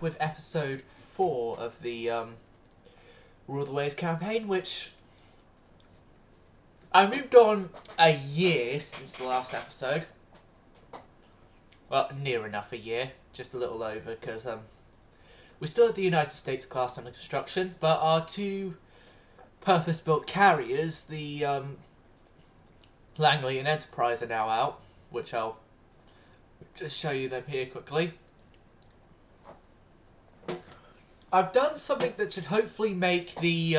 with episode 4 of the Rule the Waves campaign, which I moved on a year since the last episode. Well, near enough a year, just a little over, because we still have the United States class under construction, but our two purpose-built carriers, the Langley and Enterprise, are now out, which I'll just show you them here quickly. I've done something that should hopefully make the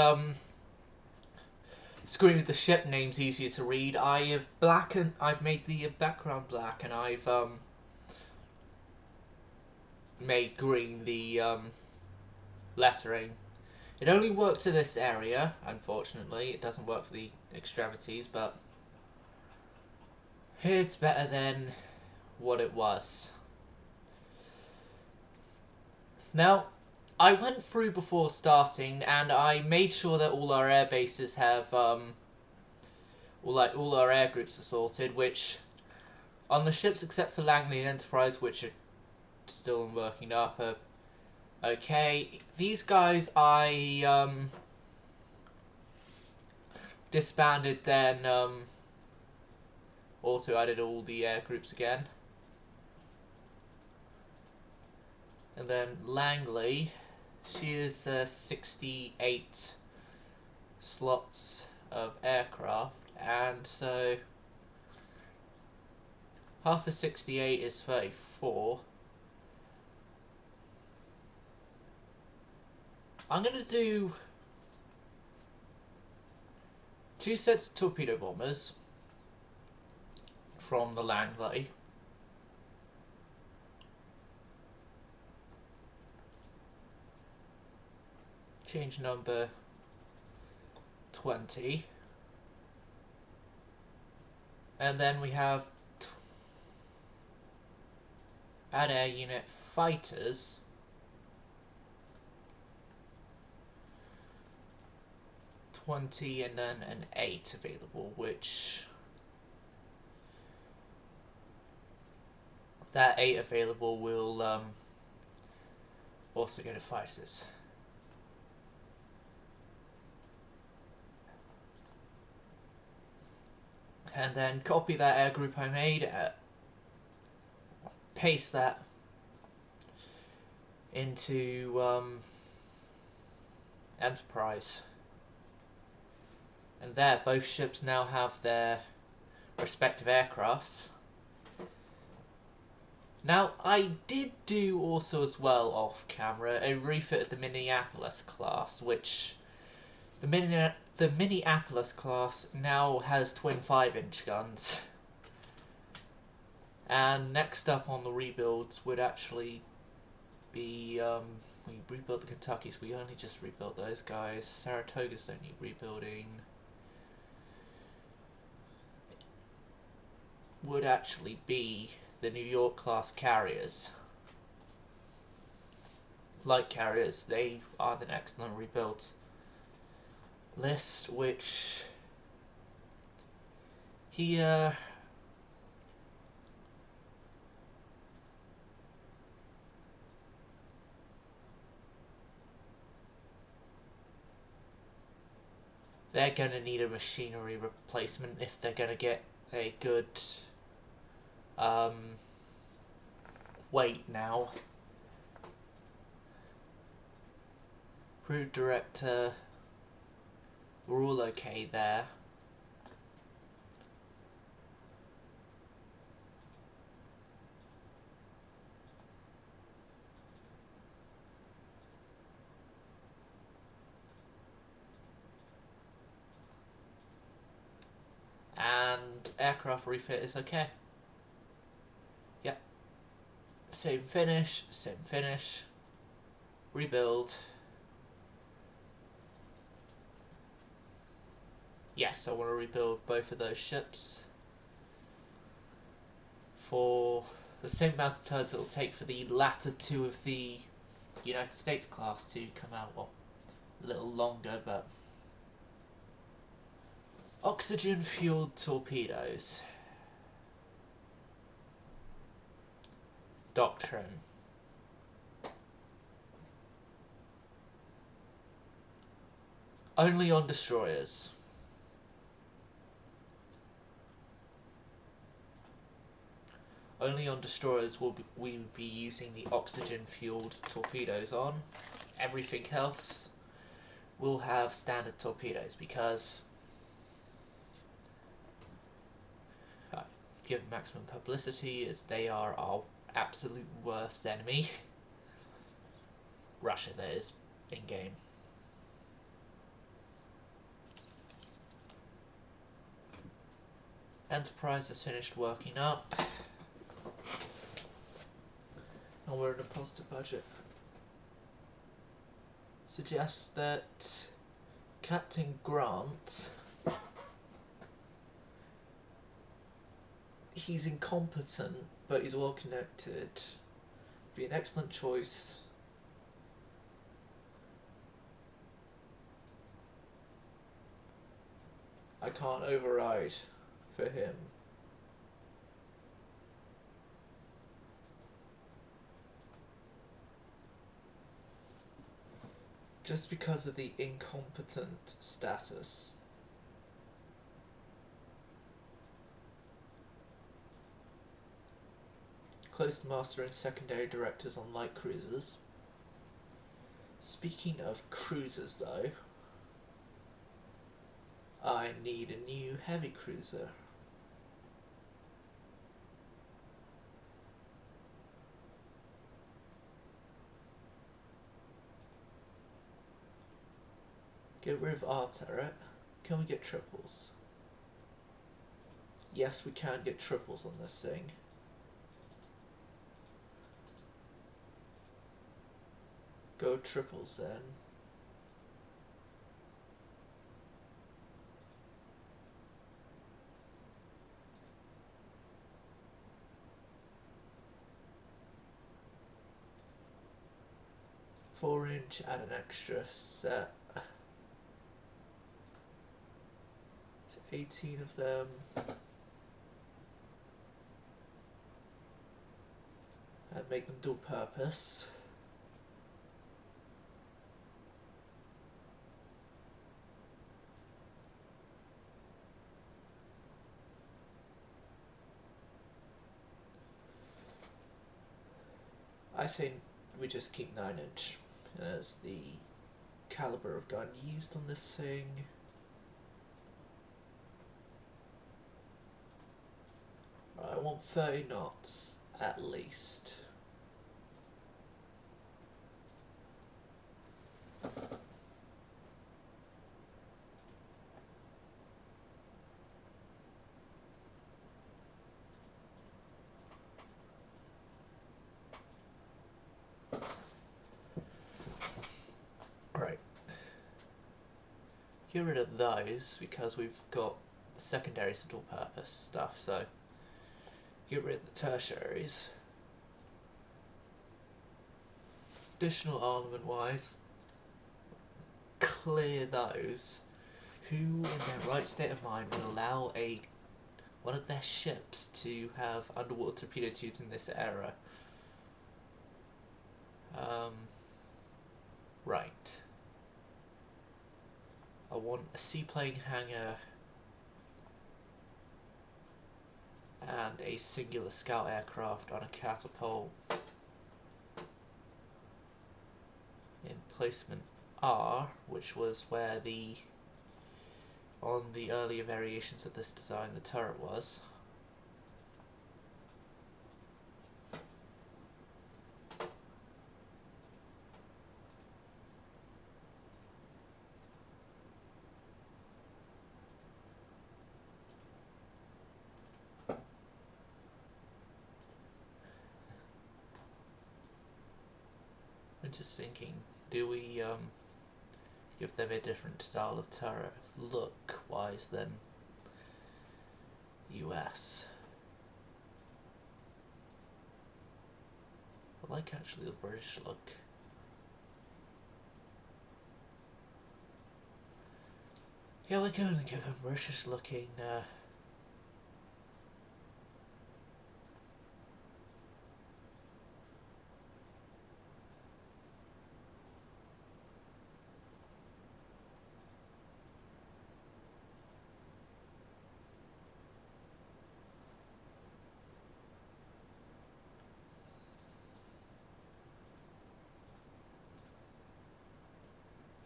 screen with the ship names easier to read. I've made the background black, and I've made green the lettering. It only works in this area, unfortunately. It doesn't work for the extremities, but it's better than what it was. Now, I went through before starting, and I made sure that all our air bases have all our air groups are sorted, which on the ships except for Langley and Enterprise, which are still working up, okay. These guys I disbanded, then also added all the air groups again. And then Langley, she is 68 slots of aircraft, and so half of 68 is 34. I'm going to do 2 sets of torpedo bombers from the Langley. Change number 20. And then we have add air unit fighters. '20 and then an 8 available, which that 8 available will also go to fighters. And then copy that air group I made, paste that into Enterprise. And there, both ships now have their respective aircrafts. Now, I did do also as well off camera a refit of the Minneapolis class, which the Minneapolis class now has twin 5-inch guns. And next up on the rebuilds would actually be, we rebuilt the Kentuckys, we only just rebuilt those guys. Saratogas don't need rebuilding. Would actually be the New York class carriers. Light carriers, they are the next on the rebuilt list, which here they're going to need a machinery replacement if they're going to get a good weight now. Crew director, we're all okay there. And aircraft refit is okay. Yep. Same finish, rebuild. Yes, I want to rebuild both of those ships for the same amount of turns it'll take for the latter 2 of the United States class to come out. Well, a little longer, but oxygen-fueled torpedoes. Doctrine. Only on destroyers. Only on destroyers will we be using the oxygen-fueled torpedoes on. Everything else will have standard torpedoes because, given maximum publicity, as they are our absolute worst enemy. Russia, that is, in-game. Enterprise has finished working up. And we're in a positive budget. Suggests that Captain Grant, he's incompetent, but he's well connected. Be an excellent choice. I can't override for him. Just because of the incompetent status. Close master and secondary directors on light cruisers. Speaking of cruisers though, I need a new heavy cruiser. Get rid of our turret. Can we get triples? Yes, we can get triples on this thing. Go triples then. Four-inch, add an extra set. 18 of them. And make them dual purpose. I say we just keep 9-inch as the caliber of gun used on this thing. I want 30 knots at least. Right. Get rid of those because we've got the secondary dual purpose stuff, so get rid of the tertiaries. Additional armament wise, clear those. Who in their right state of mind would allow one of their ships to have underwater torpedo tubes in this era? Right. I want a seaplane hangar and a singular scout aircraft on a catapult in placement R, which was where on the earlier variations of this design the turret was. I'm just thinking, do we give them a different style of turret look wise than US? I like actually the British look. Yeah, we're going to give them British looking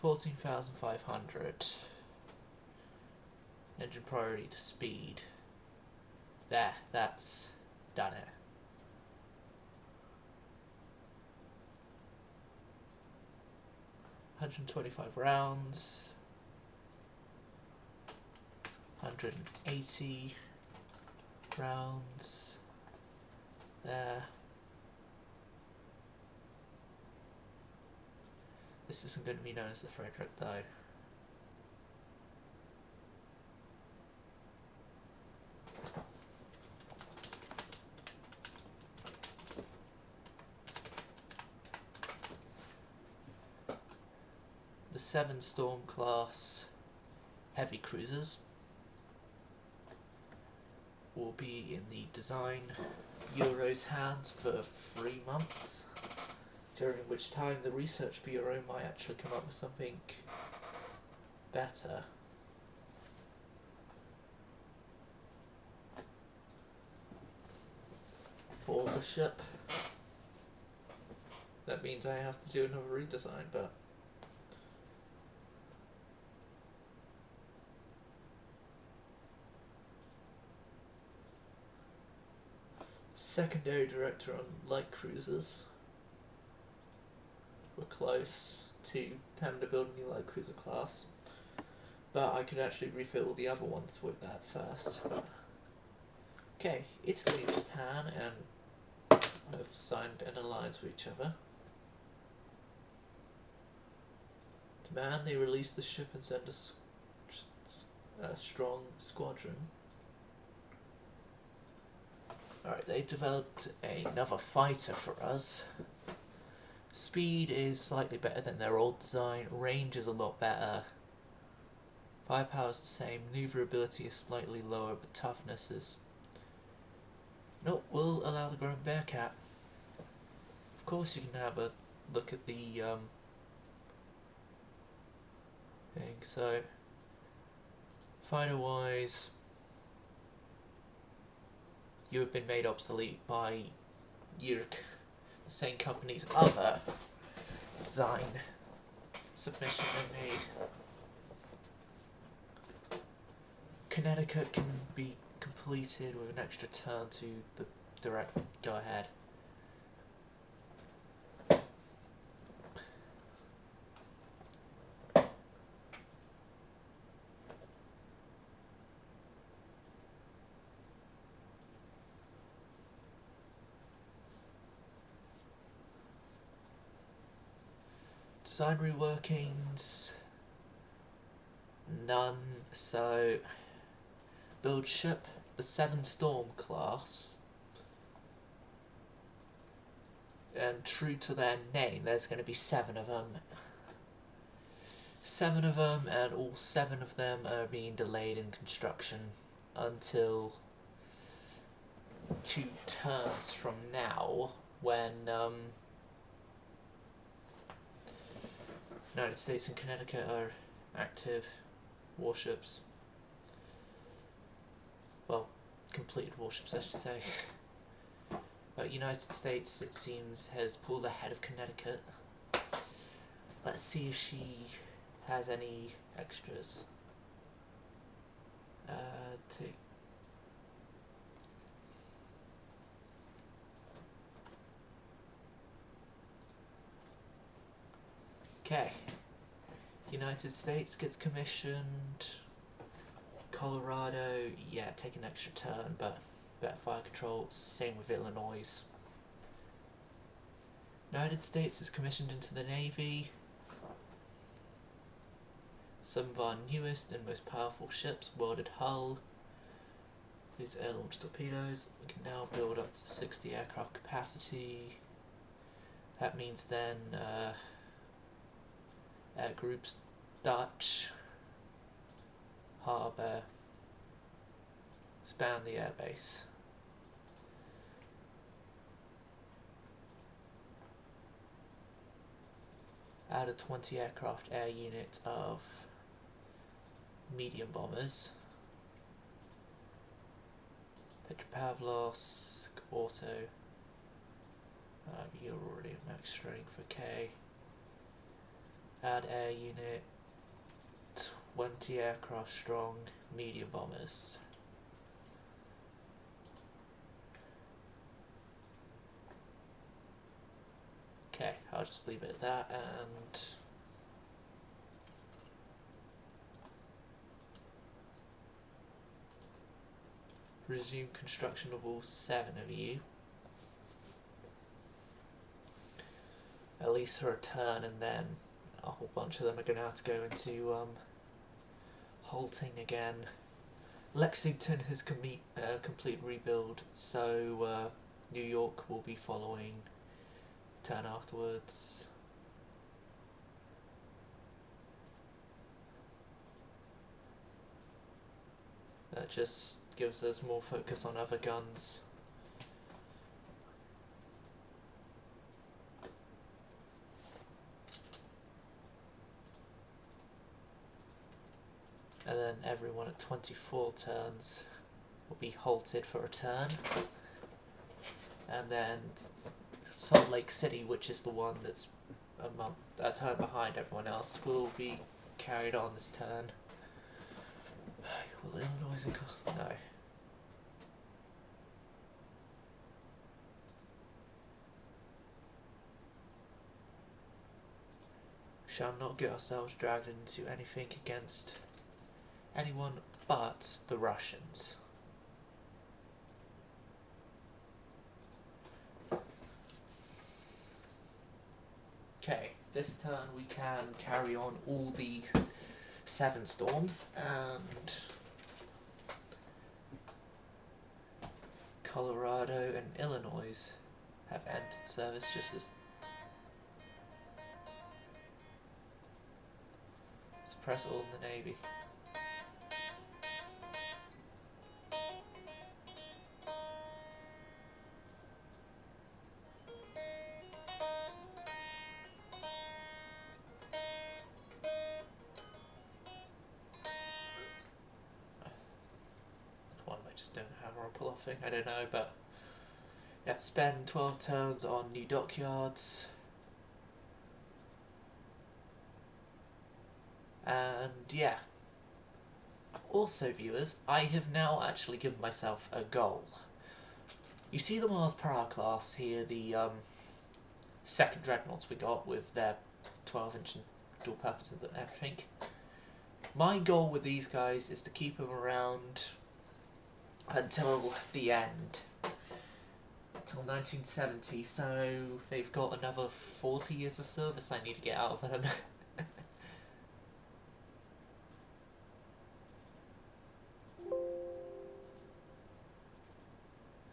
14,500. Engine priority to speed. There, that's done it. $125. 180 rounds. There. This isn't going to be known as the Frederick though. The 7 Storm class heavy cruisers will be in the Design Bureau's hands for 3 months, during which time the Research Bureau might actually come up with something better. For the ship. That means I have to do another redesign, but secondary director on light cruisers. We're close to having to build a new light cruiser class, but I could actually refill the other ones with that first. Okay, Italy and Japan have signed an alliance with each other. Demand they release the ship and send a strong squadron. Alright, they developed another fighter for us. Speed is slightly better than their old design, range is a lot better. Firepower is the same, maneuverability is slightly lower, but toughness is... No, we'll allow the Grown Bearcat. Of course you can have a look at the thing, so... Fighter wise... You have been made obsolete by Yerk, the same company's other design submission they made. Connecticut can be completed with an extra turn to the direct go ahead. Design reworkings, none, so build ship, the 7 Storm class, and true to their name, there's going to be 7 of them. 7 of them, and all 7 of them are being delayed in construction until 2 turns from now, when United States and Connecticut are active warships. Well, completed warships, I should say. But United States, it seems, has pulled ahead of Connecticut. Let's see if she has any extras. 2. Okay. United States gets commissioned. Colorado, yeah, take an extra turn, but better fire control. Same with Illinois. United States is commissioned into the Navy. Some of our newest and most powerful ships, welded hull. These air-launched torpedoes. We can now build up to 60 aircraft capacity. That means then air groups Dutch, harbour, expand the airbase. Add a 20 aircraft air unit of medium bombers. Petropavlovsk, auto. You're already at max strength for K. Add air unit, 20 aircraft strong, medium bombers. Okay, I'll just leave it at that, and resume construction of all 7 of you. At least for a turn, and then a whole bunch of them are going to have to go into halting again. Lexington has complete rebuild, so New York will be following turn afterwards. That just gives us more focus on other guns. And then everyone at 24 turns will be halted for a turn. And then Salt Lake City, which is the one that's a turn behind everyone else, will be carried on this turn. Will Illinois and no. Shall not get ourselves dragged into anything against anyone but the Russians. Okay, this turn we can carry on all the 7 storms, and Colorado and Illinois have entered service just as suppress all in the Navy. One might just don't hammer or pull off thing, I don't know, but yeah, spend 12 turns on new dockyards. And yeah. Also, viewers, I have now actually given myself a goal. You see the Mars Per class here, the second dreadnoughts we got with their 12-inch dual purpose and everything. My goal with these guys is to keep them around until the end. Until 1970, so they've got another 40 years of service I need to get out of them.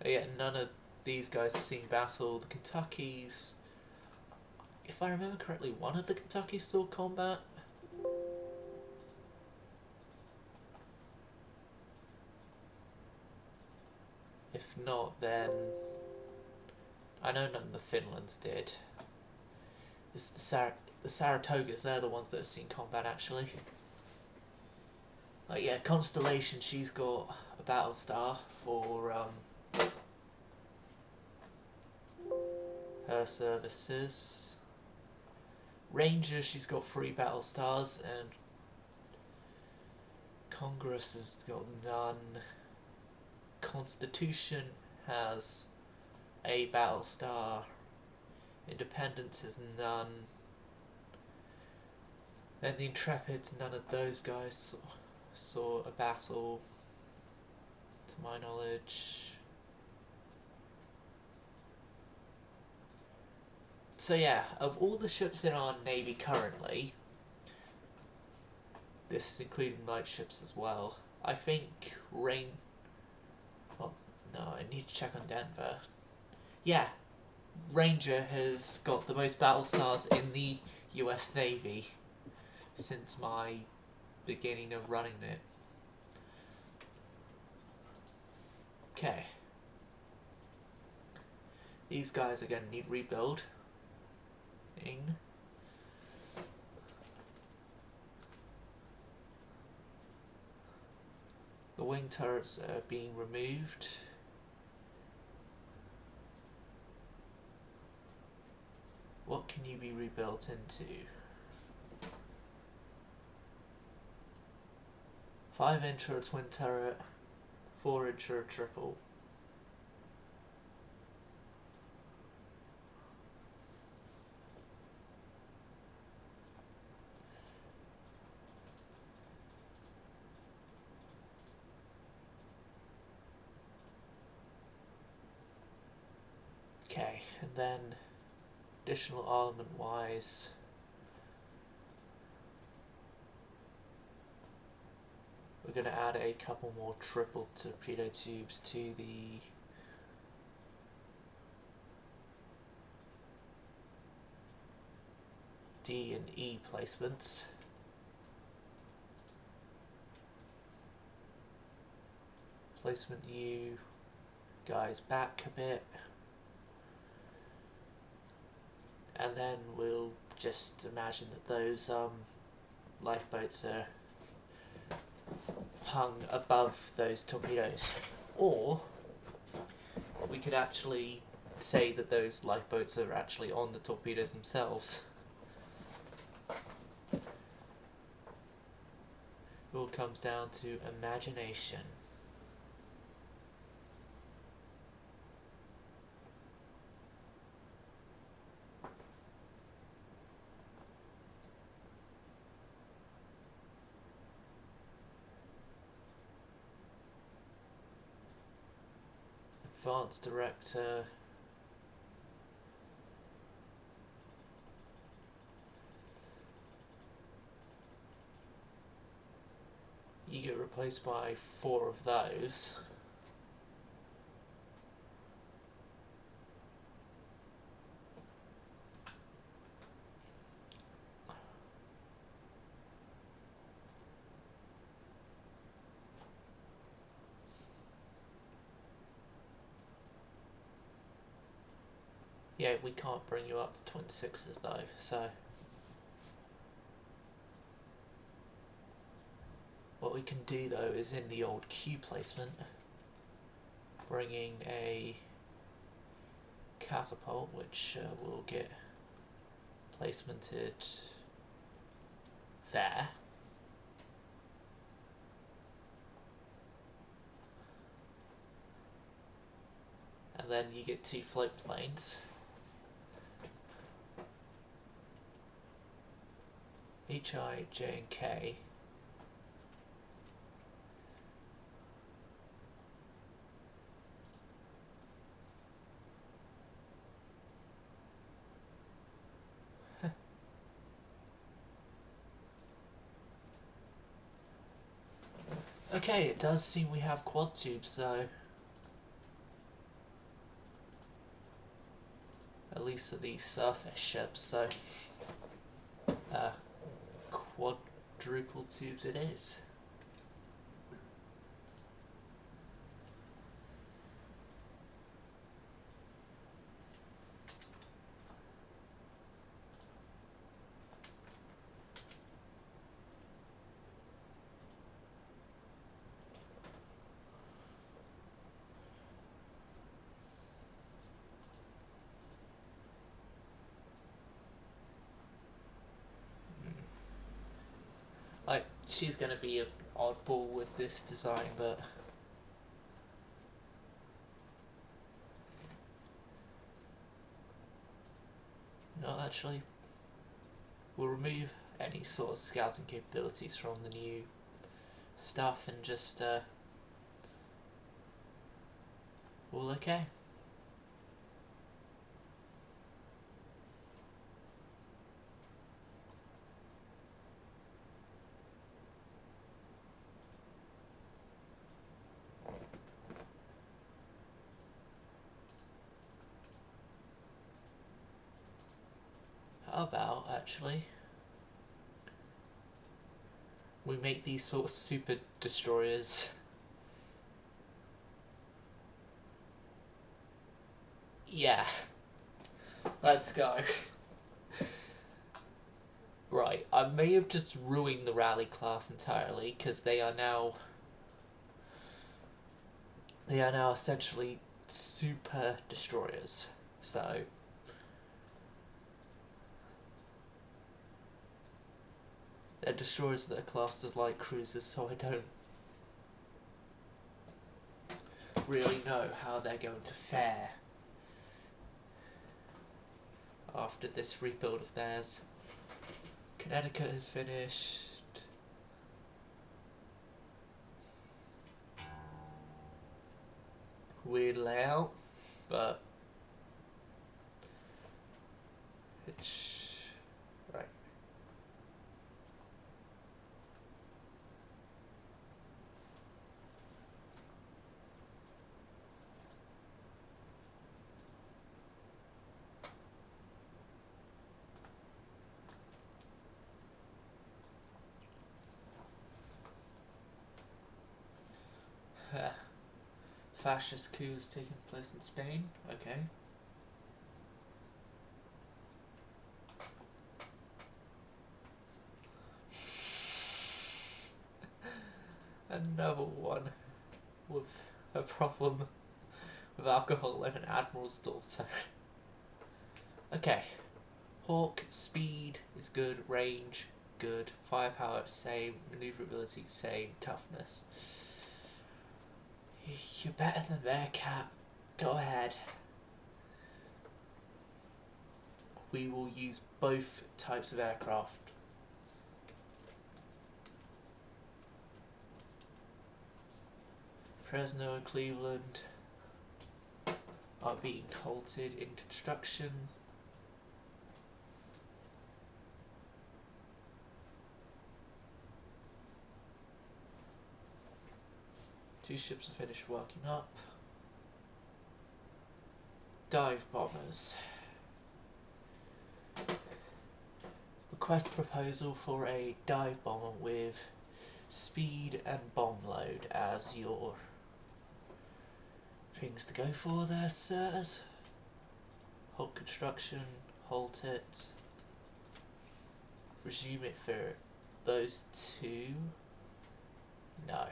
Yeah, none of these guys have seen battle. The Kentuckys, if I remember correctly, one of the Kentuckys saw combat. If not, then I know none of the Finlands did. It's the Saratogas, they're the ones that have seen combat actually. Yeah, Constellation, she's got a battle star for her services. Ranger, she's got 3 battle stars, and Congress has got none. Constitution has a battle star. Independence has none. Then the Intrepids, none of those guys saw a battle, to my knowledge. So yeah, of all the ships in our navy currently, this is including light ships as well, I think well, no, I need to check on Denver. Yeah, Ranger has got the most battle stars in the US Navy since my beginning of running it. Okay. These guys are going to need rebuild. The wing turrets are being removed. What can you be rebuilt into? 5-incher twin turret, 4-incher triple. Okay, and then additional armament wise, we're going to add a couple more triple torpedo tubes to the D and E placements. Placement U guys back a bit, and then we'll just imagine that those lifeboats are hung above those torpedoes. Or we could actually say that those lifeboats are actually on the torpedoes themselves. It all comes down to imagination. Advanced Director. You get replaced by 4 of those. Yeah, we can't bring you up to twin sixes though, so what we can do though is in the old Q placement, bringing a catapult, which will get placemented there. And then you get 2 float planes. HI, J, and K. Okay, it does seem we have quad tubes, so at least for these surface ships, so quadruple tubes it is. Like, she's going to be an oddball with this design, but no, actually, we'll remove any sort of scouting capabilities from the new stuff and just all okay. How about, actually, we make these sort of super destroyers. Yeah. Let's go. Right, I may have just ruined the rally class entirely, because they are now essentially super destroyers. So they're destroyers that are classed as light cruisers, so I don't really know how they're going to fare after this rebuild of theirs. Connecticut has finished. Weird layout, but it's right. Fascist coups taking place in Spain. Okay. Another one with a problem with alcohol and an admiral's daughter. Okay. Hawk, speed is good, range, good, firepower, same, maneuverability, same, toughness. You're better than Bearcat. Go ahead. We will use both types of aircraft. Fresno and Cleveland are being halted in construction. Two ships are finished working up. Dive bombers. Request proposal for a dive bomber with speed and bomb load as your things to go for there, sirs. Halt construction, halt it. Resume it for those two. No.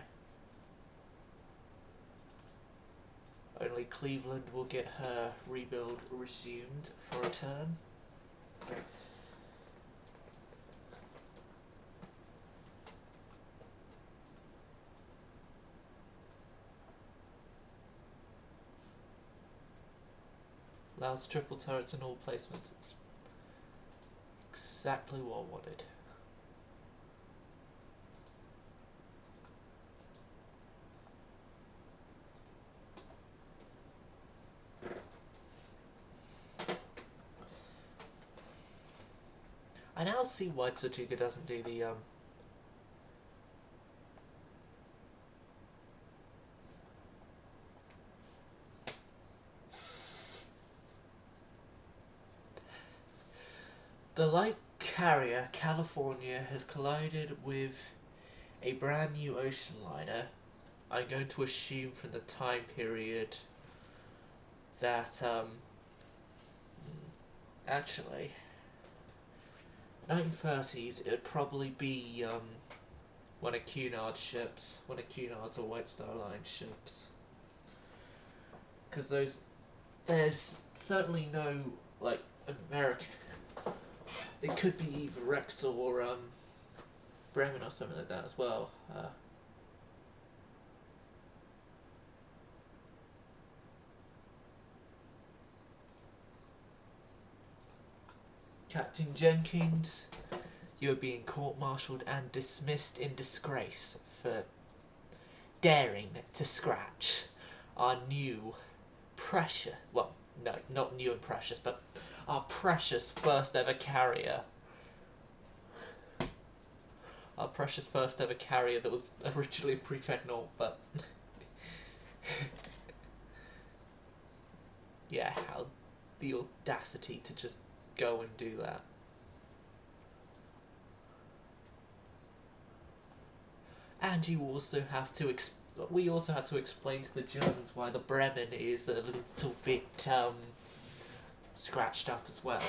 Only Cleveland will get her rebuild resumed for a turn. Allows triple turrets in all placements. It's exactly what I wanted. I now see why Tsuchika doesn't do the light carrier California has collided with a brand new ocean liner. I'm going to assume from the time period that actually 1930s it would probably be one of Cunard's ships, one of Cunard's or White Star Line ships, because there's certainly no like American. It could be either Rex or Bremen or something like that as well. Captain Jenkins, you are being court-martialed and dismissed in disgrace for daring to scratch our new precious, well, no, not new and precious, but our precious first ever carrier. Our precious first ever carrier that was originally a Prefect-Naught, but yeah, how the audacity to just go and do that. And you also have to we also had to explain to the Germans why the Bremen is a little bit scratched up as well.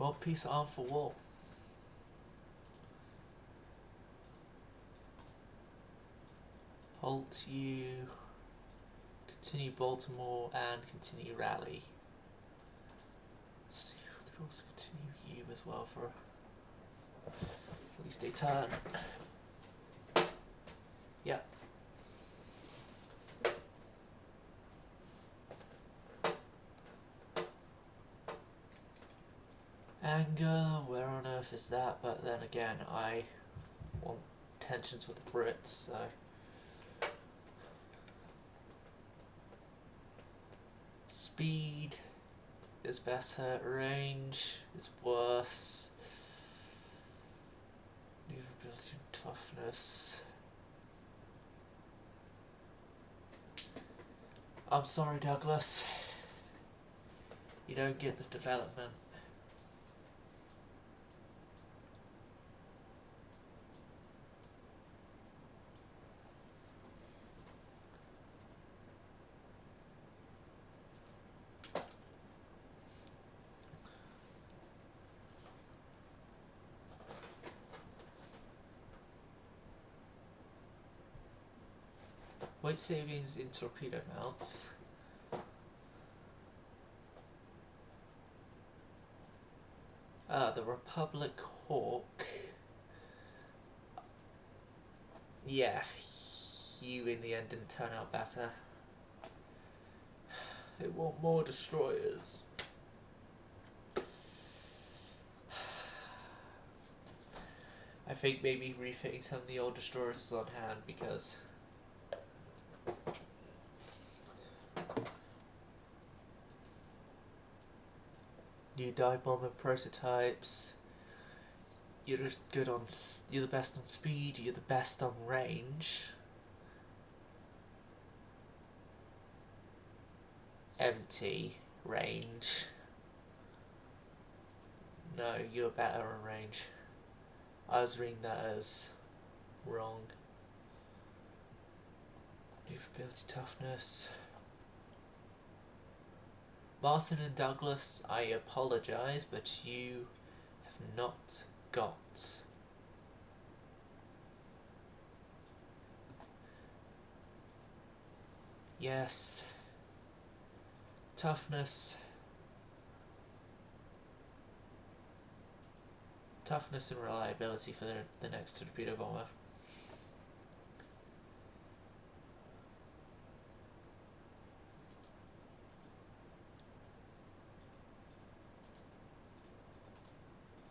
One piece arm for war. Halt you. Continue Baltimore and continue rally. Let's see if we could also continue you as well for at least a turn. Yeah. Angola, where on earth is that? But then again, I want tensions with the Brits, so... Speed is better, range is worse. Maneuverability and toughness. I'm sorry, Douglas. You don't get the development. Weight savings in torpedo mounts. The Republic Hawk. Yeah, you in the end didn't turn out better. They want more destroyers. I think maybe refitting some of the old destroyers is on hand because new dive bomber prototypes. You're good on. You're the best on speed. You're the best on range. Empty range. No, you're better on range. I was reading that as wrong. Maneuverability, toughness. Martin and Douglas, I apologise, but you have not got yes. Toughness. Toughness and reliability for the next torpedo bomber.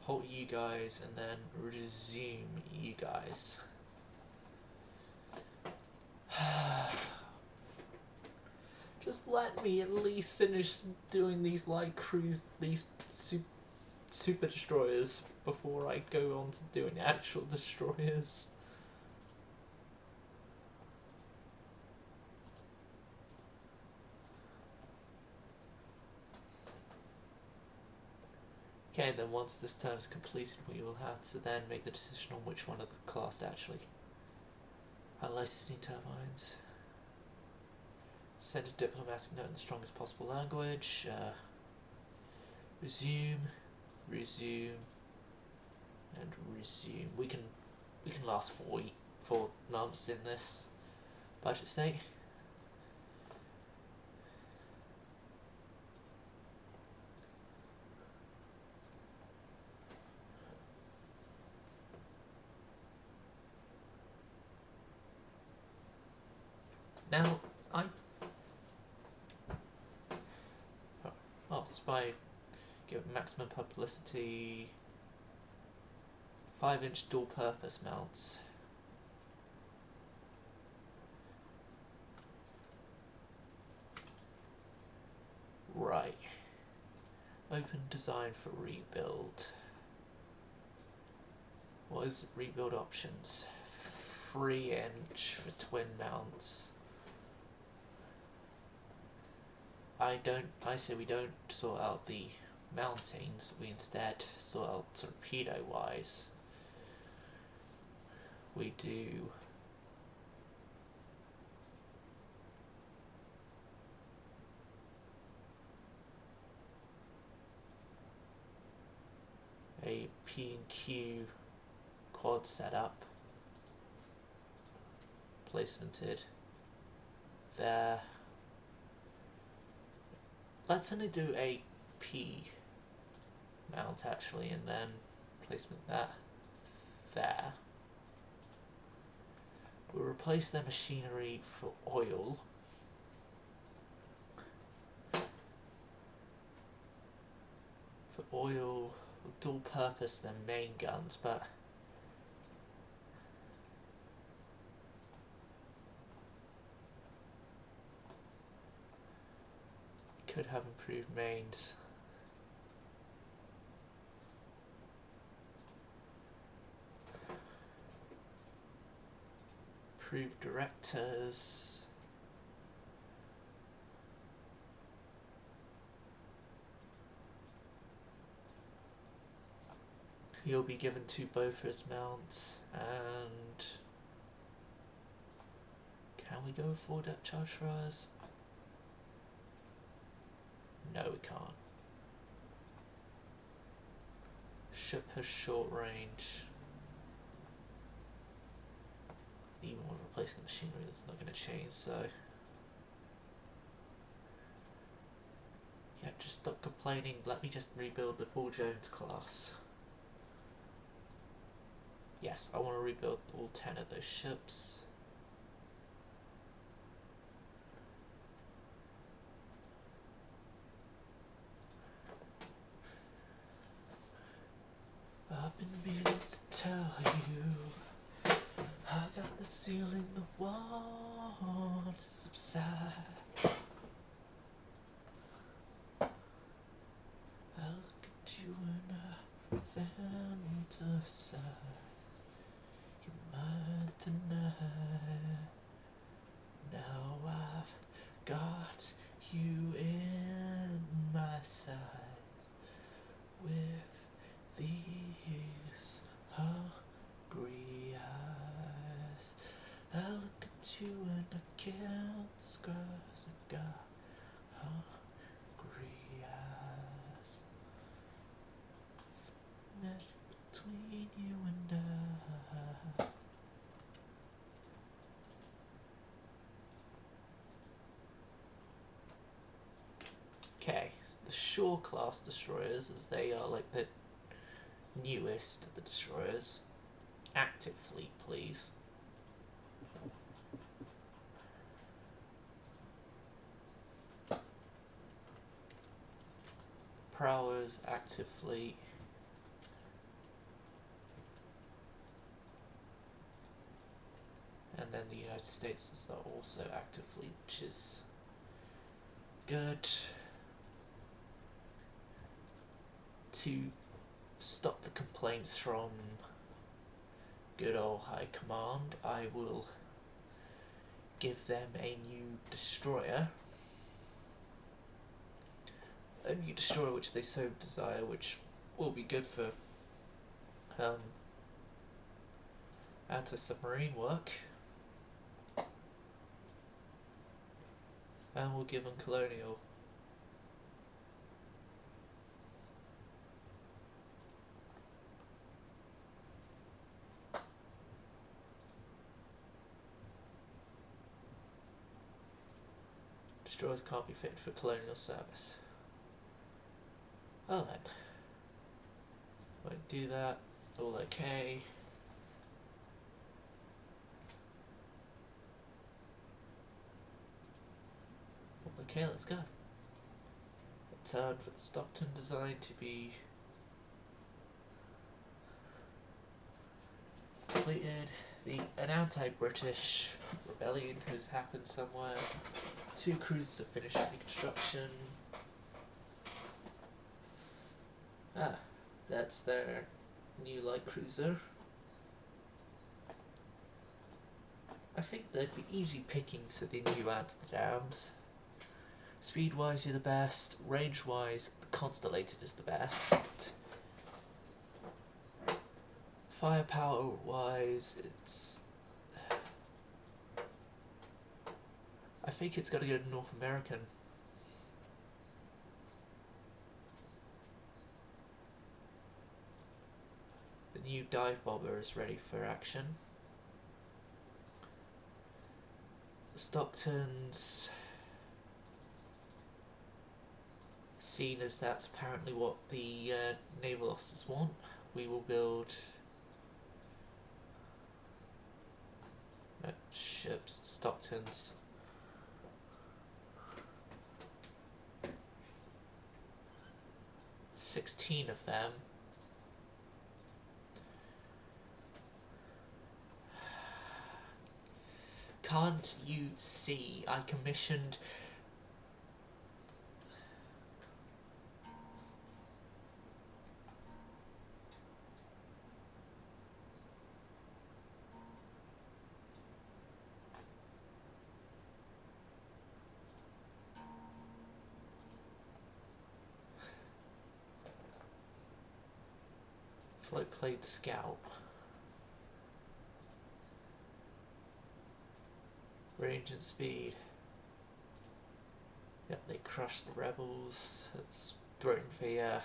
Halt you guys and then resume you guys. Just let me at least finish doing these light cruise, these super destroyers before I go on to doing actual destroyers. Okay, then once this turn is completed, we will have to then make the decision on which one of the class to actually license steam turbines. Send a diplomatic note in the strongest possible language. Resume, resume, and resume. We can last 4 months in this budget state. Now, spy, give it maximum publicity, 5-inch dual purpose mounts. Right. Open design for rebuild. What is rebuild options? 3-inch for twin mounts. I say we don't sort out the mountings, we instead sort out torpedo wise. We do Q quad setup. Placemented there. Let's only do a P mount actually, and then placement that there. We'll replace their machinery for oil. For oil, we'll dual purpose their main guns, but could have improved mains. Improved directors. He'll be given 2 Bofors mounts, and can we go for depth charge throwers? No, we can't. Ship has short range. Even with replacing the machinery, that's not going to change, so yeah, just stop complaining. Let me just rebuild the Paul Jones class. Yes, I want to rebuild all 10 of those ships. I've been meaning to tell you, I got the ceiling, the wall to subside. I look at you and I fantasize. You're mine tonight. Now I've got you in my sights with these hungry eyes. I look at you and I can't describe. I got hungry eyes. Magic between you and I. Okay, the Shore class destroyers, as they are like the newest of the destroyers. Active fleet, please. Prowers, active fleet. And then the United States is also active fleet, which is good. To stop the complaints from good old High Command, I will give them a new destroyer. A new destroyer which they so desire, which will be good for anti-submarine work. And we'll give them colonial. Destroyers can't be fitted for colonial service. Well then, won't do that. All okay. Okay, let's go. A turn for the Stockton design to be completed. An anti-British rebellion has happened somewhere. 2 crews to finish reconstruction. Ah, that's their new light cruiser. I think they'd be easy pickings to the new Amsterdams. Speed-wise, you're the best. Range-wise, the Constellated is the best. Firepower-wise, it's... I think it's got to go to North American. Fleet dive bomber is ready for action. Stockton's seen as that's apparently what the naval officers want. We will build ships. Stockton's 16 of them. Can't you see I commissioned float plate scout, range and speed. Yep, they crushed the rebels. It's Britain for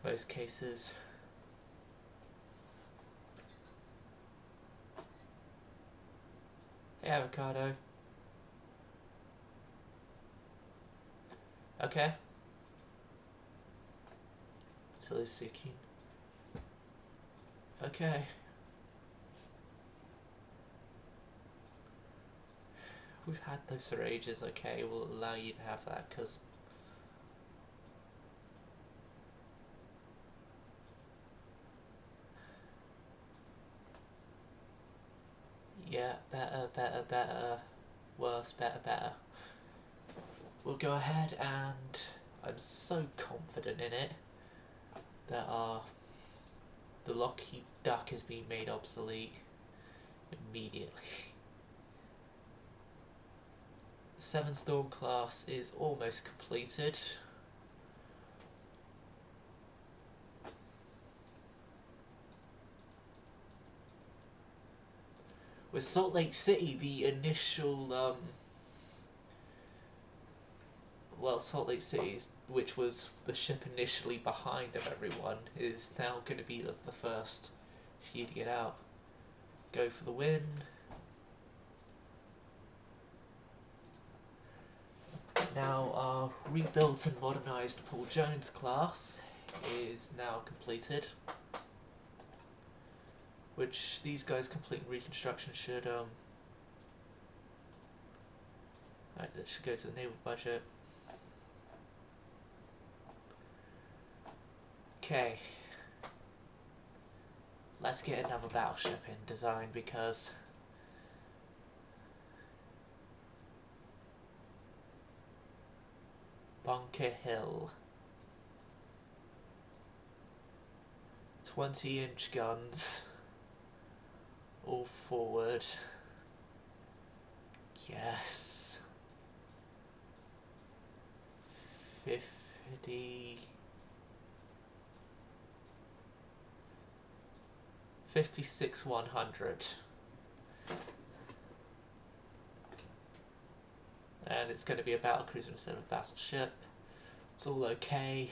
most cases. Hey, avocado. Okay. Tilly seeking. Okay. We've had those for ages. Okay, we'll allow you to have that because yeah, better, worse, better. We'll go ahead, and I'm so confident in it that the Lockheed Duck has been made obsolete immediately. The 7 Storm class is almost completed. With Salt Lake City, the initial Salt Lake City, which was the ship initially behind of everyone, is now going to be the first for you to get out. Go for the win. Now our rebuilt and modernised Paul Jones class is now completed, which these guys completing reconstruction should right, that should go to the naval budget. Okay, let's get another battleship in design because Bunker Hill, 20-inch guns, all forward. Yes. 56 100. And it's going to be a battlecruiser instead of a battleship. It's all okay.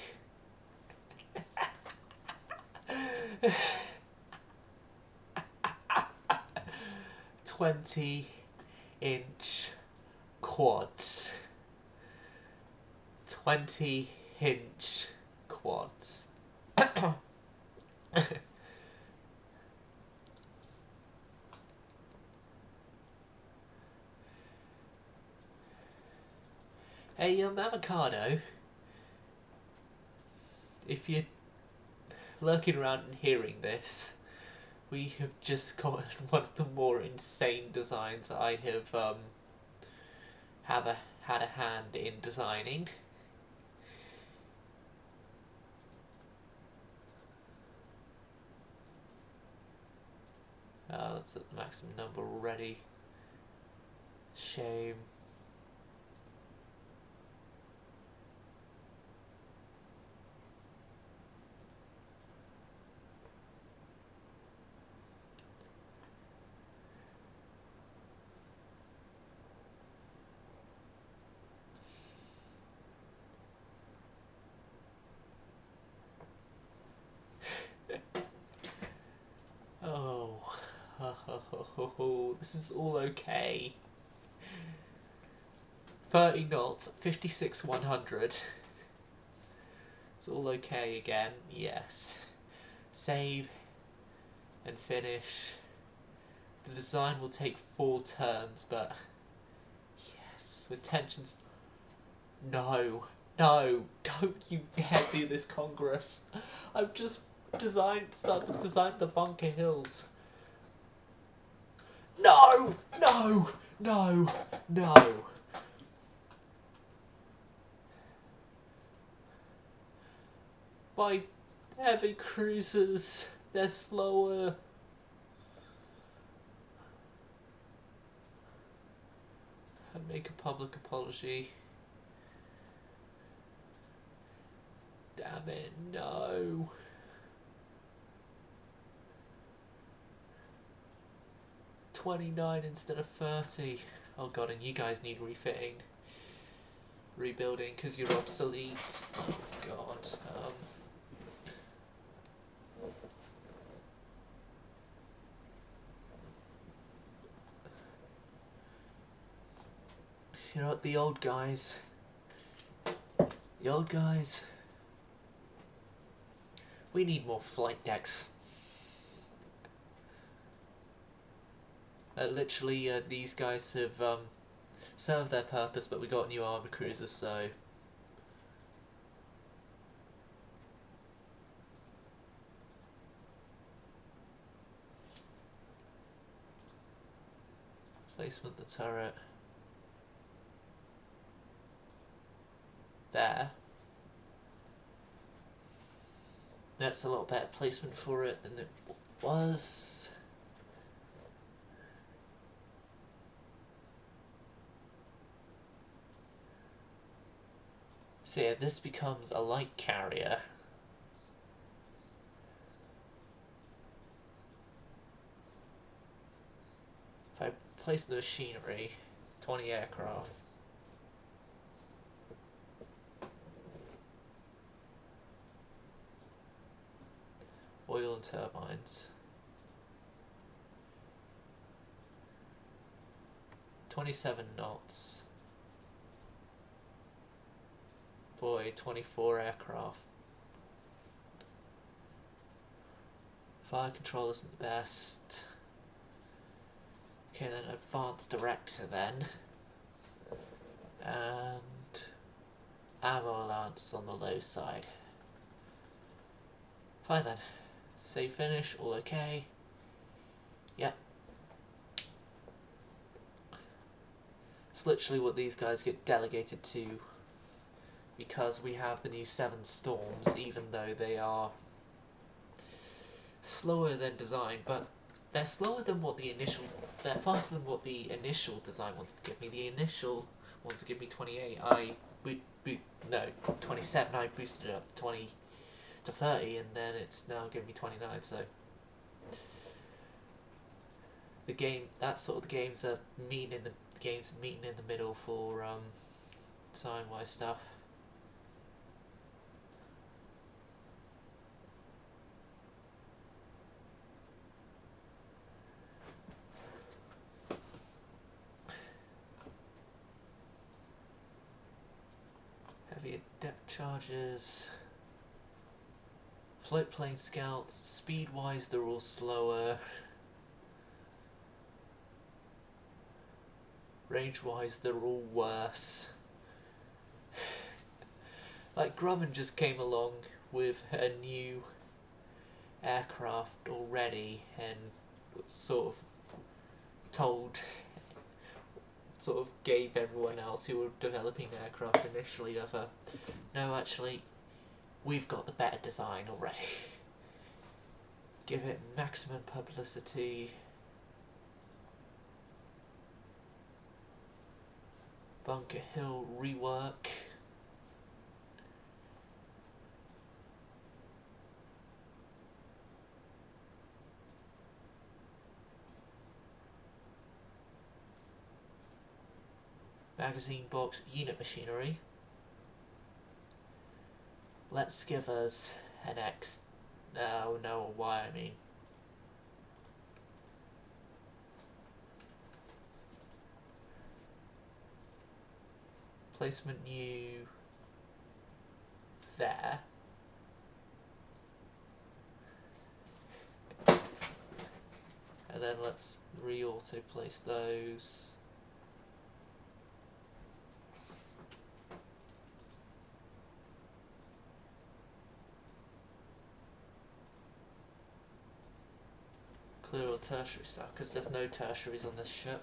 20-inch quads. 20-inch quads. Hey, avocado, if you're lurking around and hearing this, we have just got one of the more insane designs I have had a hand in designing. That's at the maximum number already. Shame. This is all okay. 30 knots, 56 100. It's all okay again, yes. Save and finish. The design will take 4 turns, but yes, with tensions. No, no, don't you dare do this, Congress. I've just designed the Bunker Hills. No, no, no, no. My heavy cruisers, they're slower. I make a public apology. Damn it, no. $29 instead of 30. Oh god, and you guys need refitting. Rebuilding because you're obsolete. Oh god. You know what, the old guys. We need more flight decks. Literally, these guys have served their purpose, but we got new armor cruisers, so. Placement the turret. There. That's a lot better placement for it than it was. So yeah, this becomes a light carrier. If I place the machinery, 20 aircraft. Oil and turbines. 27 knots. For a 24 aircraft. Fire control isn't the best. Okay, then advanced director then. And ammo allowance on the low side. Fine then. Save finish, all okay. Yep. It's literally what these guys get delegated to, because we have the new 7 Storms, even though they are slower than designed, but they're slower than what the initial, they're faster than what the initial design wanted to give me. The initial wanted to give me 28, no, 27, I boosted it up 20 to 30, and then it's now giving me 29, so the game, that's sort of the games are meeting in the middle for design wise stuff. Heavy depth charges. Float plane scouts, speed wise they're all slower. Range wise they're all worse. Like Grumman just came along with a new aircraft already and sort of gave everyone else who were developing aircraft initially no, actually, we've got the better design already. Give it maximum publicity. Bunker Hill rework. Magazine box, unit machinery. Let's give us an X. No, a Y, I mean. placement you there. And then let's re-auto place those. Clear all tertiary stuff, because there's no tertiaries on this ship.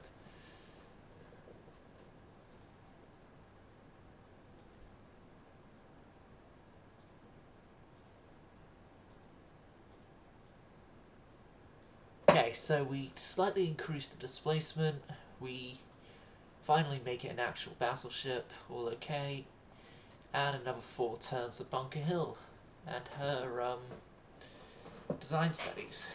Okay, so we slightly increase the displacement, we finally make it an actual battleship, all okay, and another 4 turns of Bunker Hill and her design studies,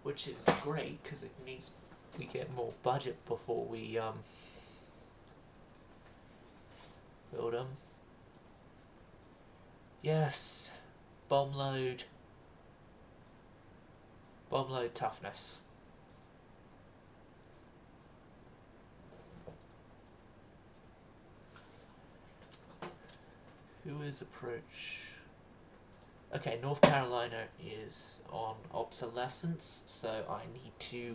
which is great because it means we get more budget before we build them. Yes, bomb load toughness. Who is approach? Okay, North Carolina is on obsolescence, so I need to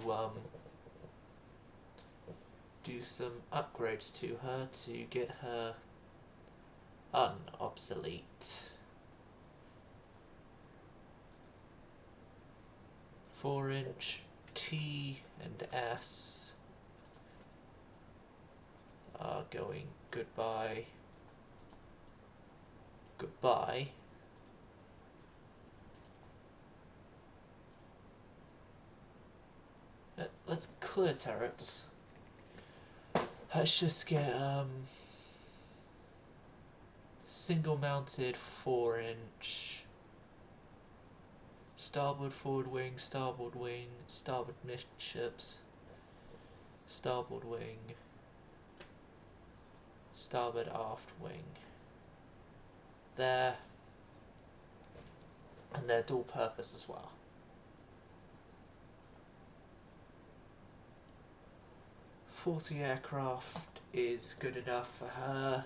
do some upgrades to her to get her unobsolete. 4-inch T and S are going goodbye. Goodbye. Let's clear turrets. Let's just get single mounted 4-inch starboard forward wing, starboard midships, starboard wing, starboard aft wing. There, and they're dual purpose as well. .40 aircraft is good enough for her.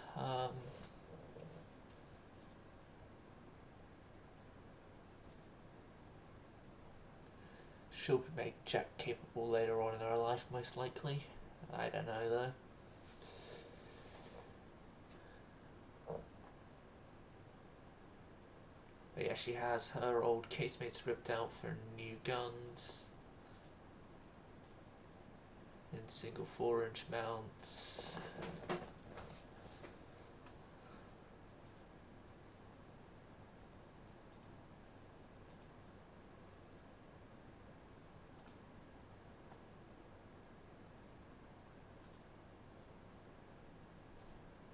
She'll be made jet capable later on in her life, most likely. I don't know though. But yeah, she has her old casemates ripped out for new guns. And single 4-inch mounts.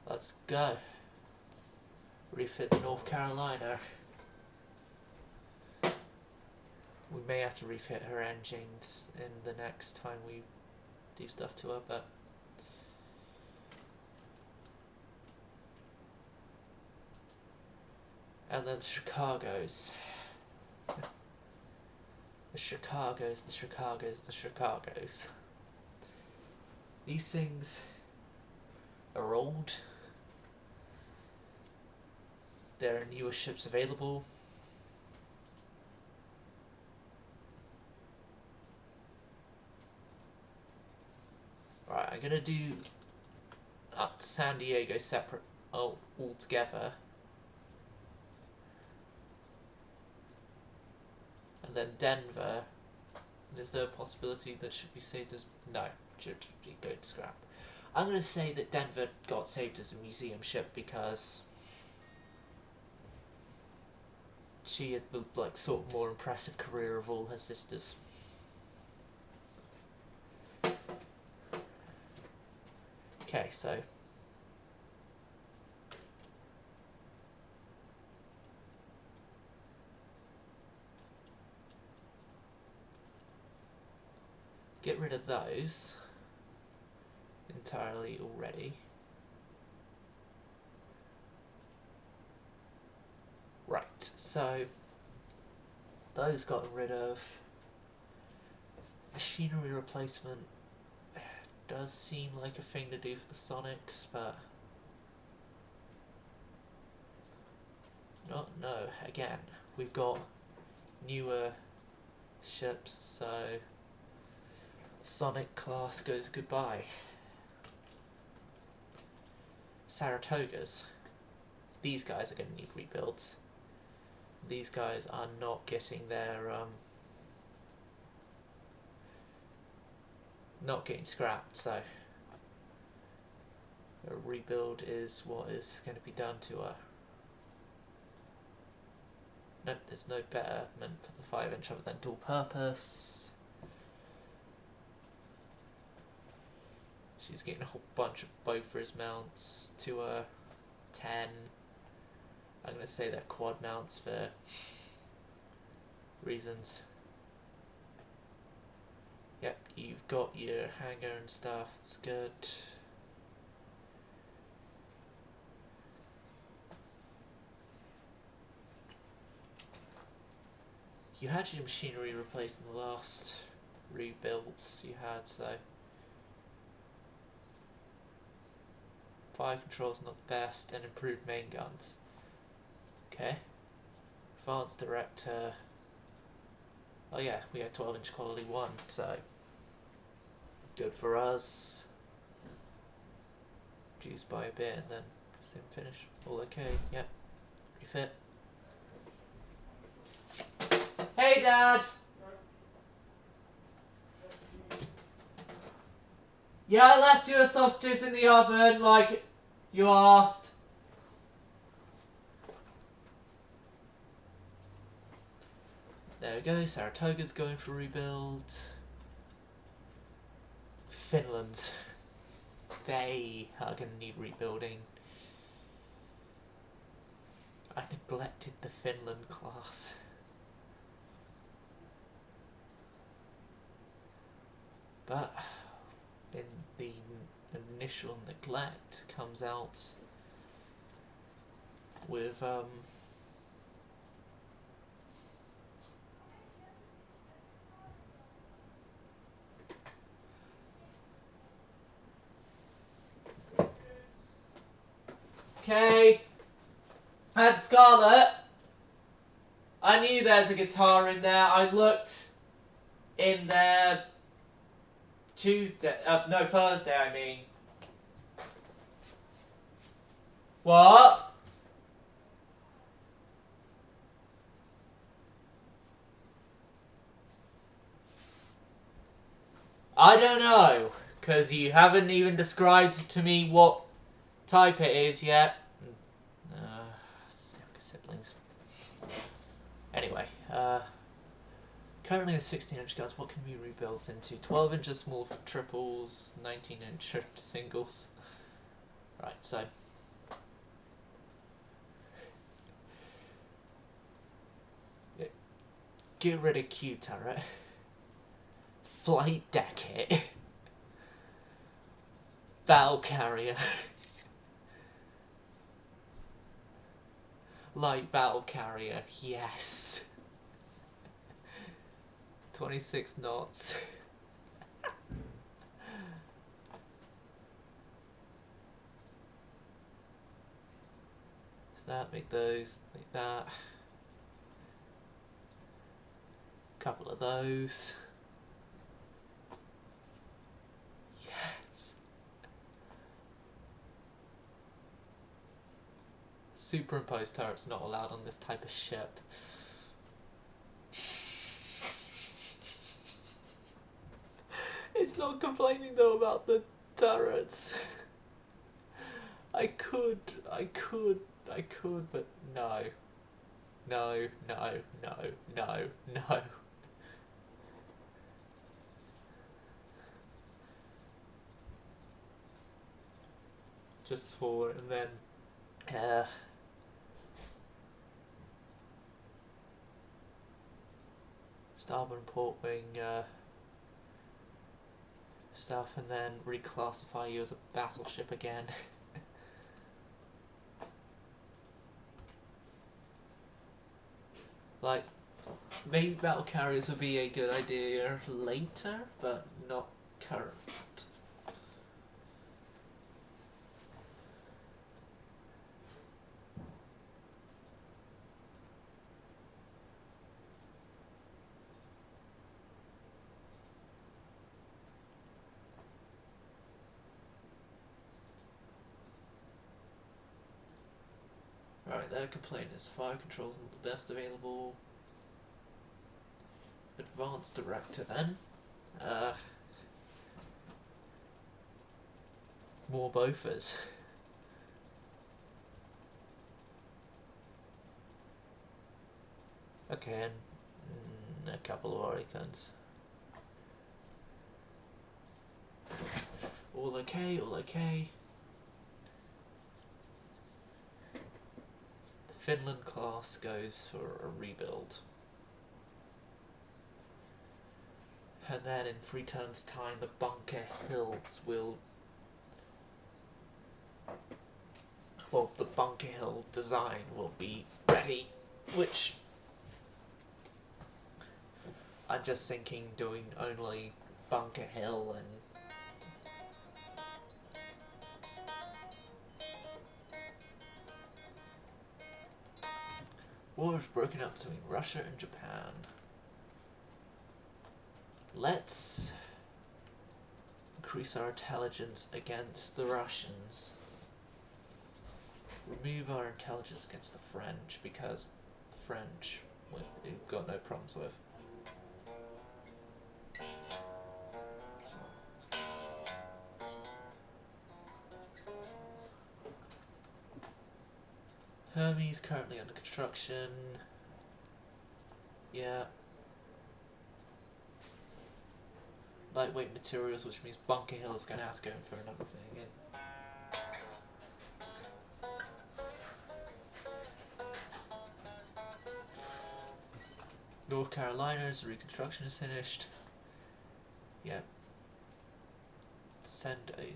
Let's go. Refit the North Carolina. We may have to refit her engines in the next time we do stuff to her, but and then the Chicago's. The Chicago's. These things are old. There are newer ships available. Right, I'm gonna do up to San Diego separate, all together. And then Denver. Is there a possibility that should be saved as... No, should be go to scrap. I'm gonna say that Denver got saved as a museum ship because she had the sort of more impressive career of all her sisters. Okay, so get rid of those entirely already. Right, so those got rid of. Machinery replacement does seem like a thing to do for the Sonics, but no. Again, we've got newer ships, so Sonic class goes goodbye. Saratogas. These guys are going to need rebuilds. These guys are not getting their not getting scrapped, so a rebuild is what is going to be done to her. Nope, there's no betterment for the 5-inch other than dual purpose. She's getting a whole bunch of Bofors mounts to a 10. I'm going to say they're quad mounts for reasons. Yep, you've got your hangar and stuff, it's good. You had your machinery replaced in the last rebuilds you had, so fire control's not the best, and improved main guns. Okay. Advanced Director. Oh yeah, we have 12-inch quality 1, so good for us. Reduced by a bit and then sim finish. All okay, yep. Refit. Hey Dad! Yeah, I left your sausages in the oven like you asked. There we go, Saratoga's going for rebuild. Finland. They are going to need rebuilding. I neglected the Finland class. But in the initial neglect comes out with okay, and Scarlet, I knew there's a guitar in there. I looked in there Thursday, I mean. What? I don't know, because you haven't even described to me what type it is yet. Siblings. Anyway, currently with 16-inch guns, what can we rebuild into? 12 inches small triples, 19-inch singles. Right, so get rid of Q turret. Flight deck hit. Battle carrier. Light battle carrier, yes. 26 knots. So that, make those, like that. Couple of those. Yes. Superimposed turrets not allowed on this type of ship. It's not complaining though about the turrets. I could, but no. No. Just for, and then, starboard and port wing, stuff, and then reclassify you as a battleship again. Like, maybe battle carriers would be a good idea later, but not current. their complaint is fire control's not the best available. Advanced director then. More Bofas. Okay, and a couple of Oricons. All okay, all okay. The Finland class goes for a rebuild. And then in 3 turns' time, the Bunker Hills will... Well, the Bunker Hill design will be ready, which... I'm just thinking doing only Bunker Hill and... War has broken up between Russia and Japan. Let's increase our intelligence against the Russians. Remove our intelligence against the French, because the French we've got no problems with. Hermes currently under construction. Yeah. Lightweight materials, which means Bunker Hill is going to have to go in for another thing again. North Carolina's reconstruction is finished. Yeah. Send a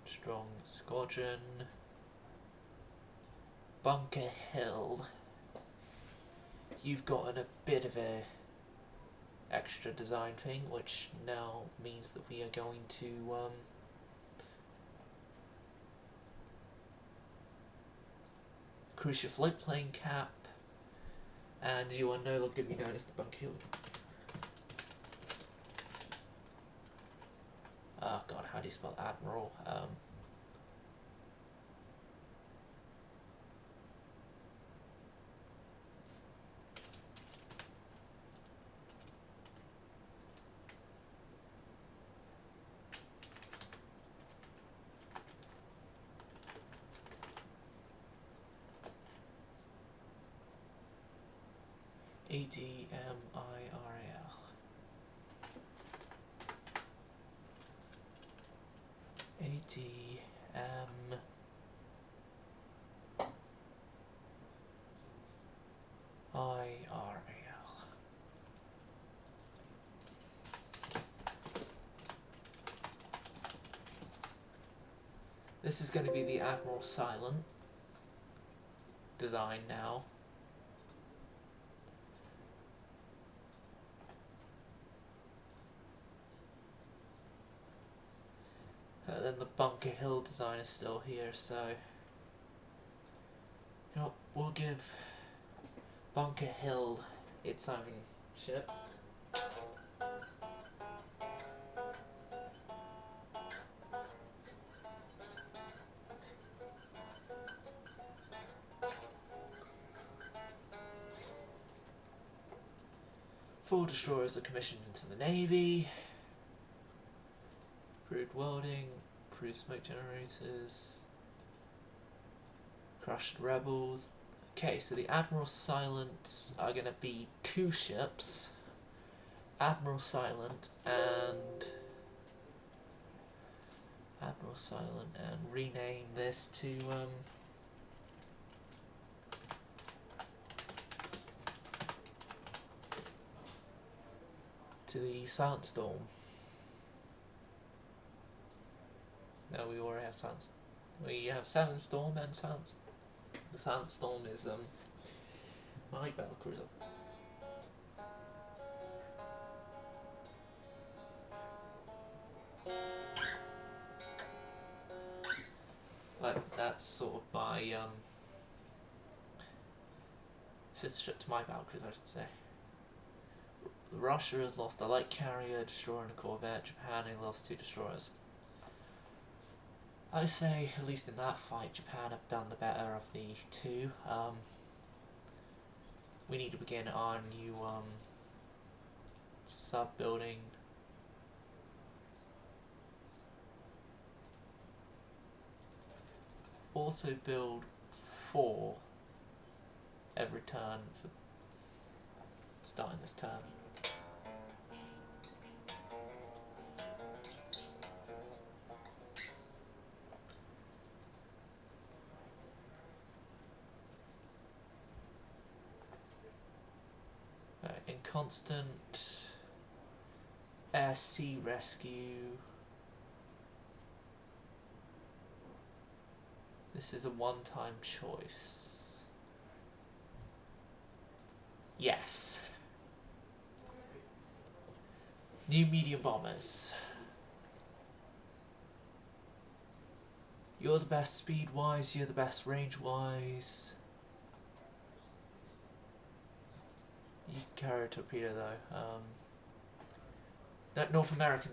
strong squadron. Bunker Hill. You've gotten a bit of a extra design thing, which now means that we are going to increase your flight plane cap, and you are no longer going to be known as the Bunker Hill. Oh god, how do you spell Admiral? Admiral. ADMIRAL. This is going to be the Admiral Silent design now. Then the Bunker Hill design is still here, so you know, we'll give Bunker Hill its own ship. Four destroyers are commissioned into the Navy. Improved welding, improved smoke generators, crushed rebels. Okay, so the Admiral Silent are going to be 2 ships. Admiral Silent and rename this to the Silent Storm. No, we already have Silent. We have Silent Storm and Silent. The Silent Storm is my battlecruiser. But that's sort of my sister ship to my battlecruiser, I should say. Russia has lost a light carrier, destroyer, and a corvette. Japan has lost 2 destroyers. I say, at least in that fight, Japan have done the better of the two. We need to begin our new sub-building. Also build 4 every turn for starting this turn. In constant air-sea rescue, this is a one-time choice. Yes. New medium bombers. You're the best speed-wise, you're the best range-wise. You can carry a torpedo though. That North American,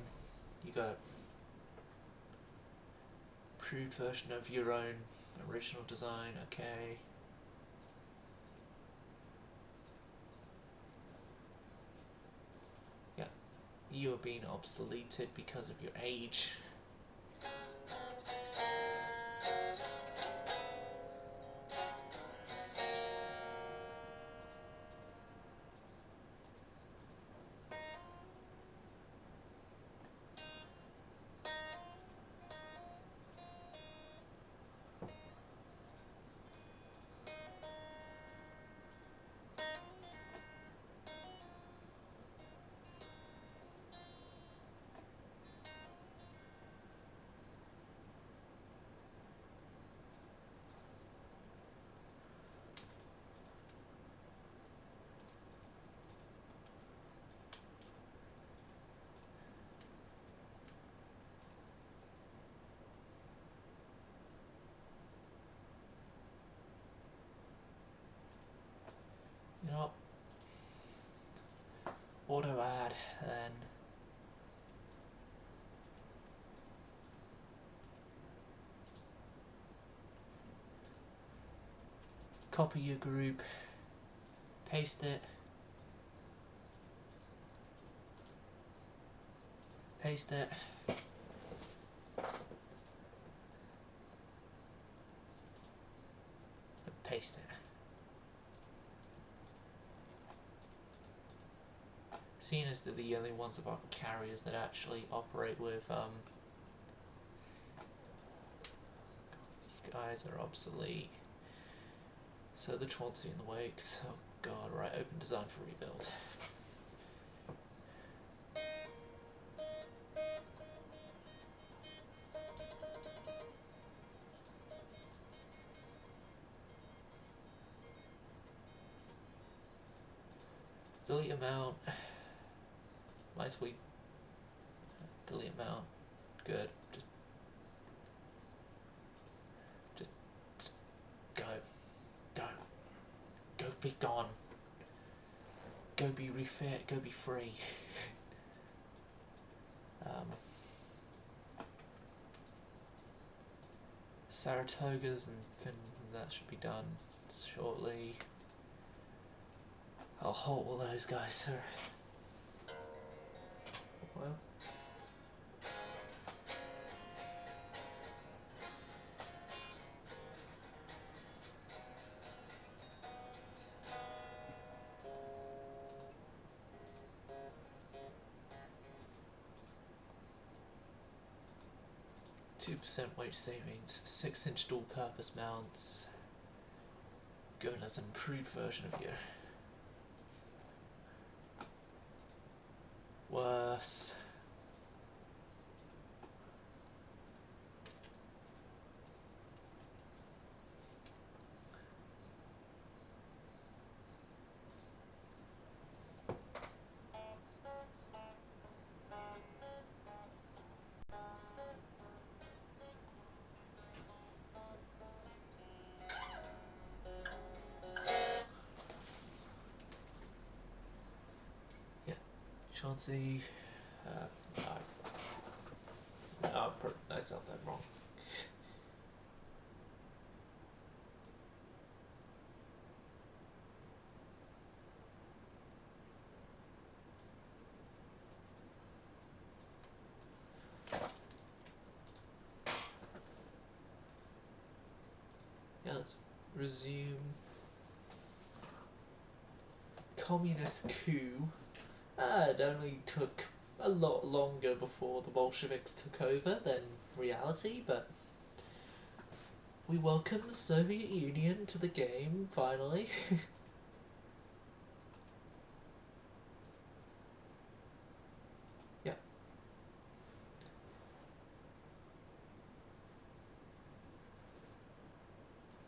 you got it. Improved version of your own original design, okay. Yeah, you are being obsoleted because of your age. You know, auto add then. Copy your group, paste it, paste it, and paste it. Seeing as they're the only ones of our carriers that actually operate with, you guys are obsolete. So the Chauncey and the Wakes. Oh god, right, open design for rebuild. Delete amount. Might as well delete amount. Good. Just go. Go. Go be gone. Go be refit. Go be free. Saratogas and Finland, that should be done shortly. I'll halt all those guys, sir. Well. %, weight savings, 6-inch dual-purpose mounts. Going as an improved version of your worse. Chauncey, I spelled that wrong. Yeah, let's resume. Communist coup. It only took a lot longer before the Bolsheviks took over than reality, but we welcome the Soviet Union to the game, finally. Yeah.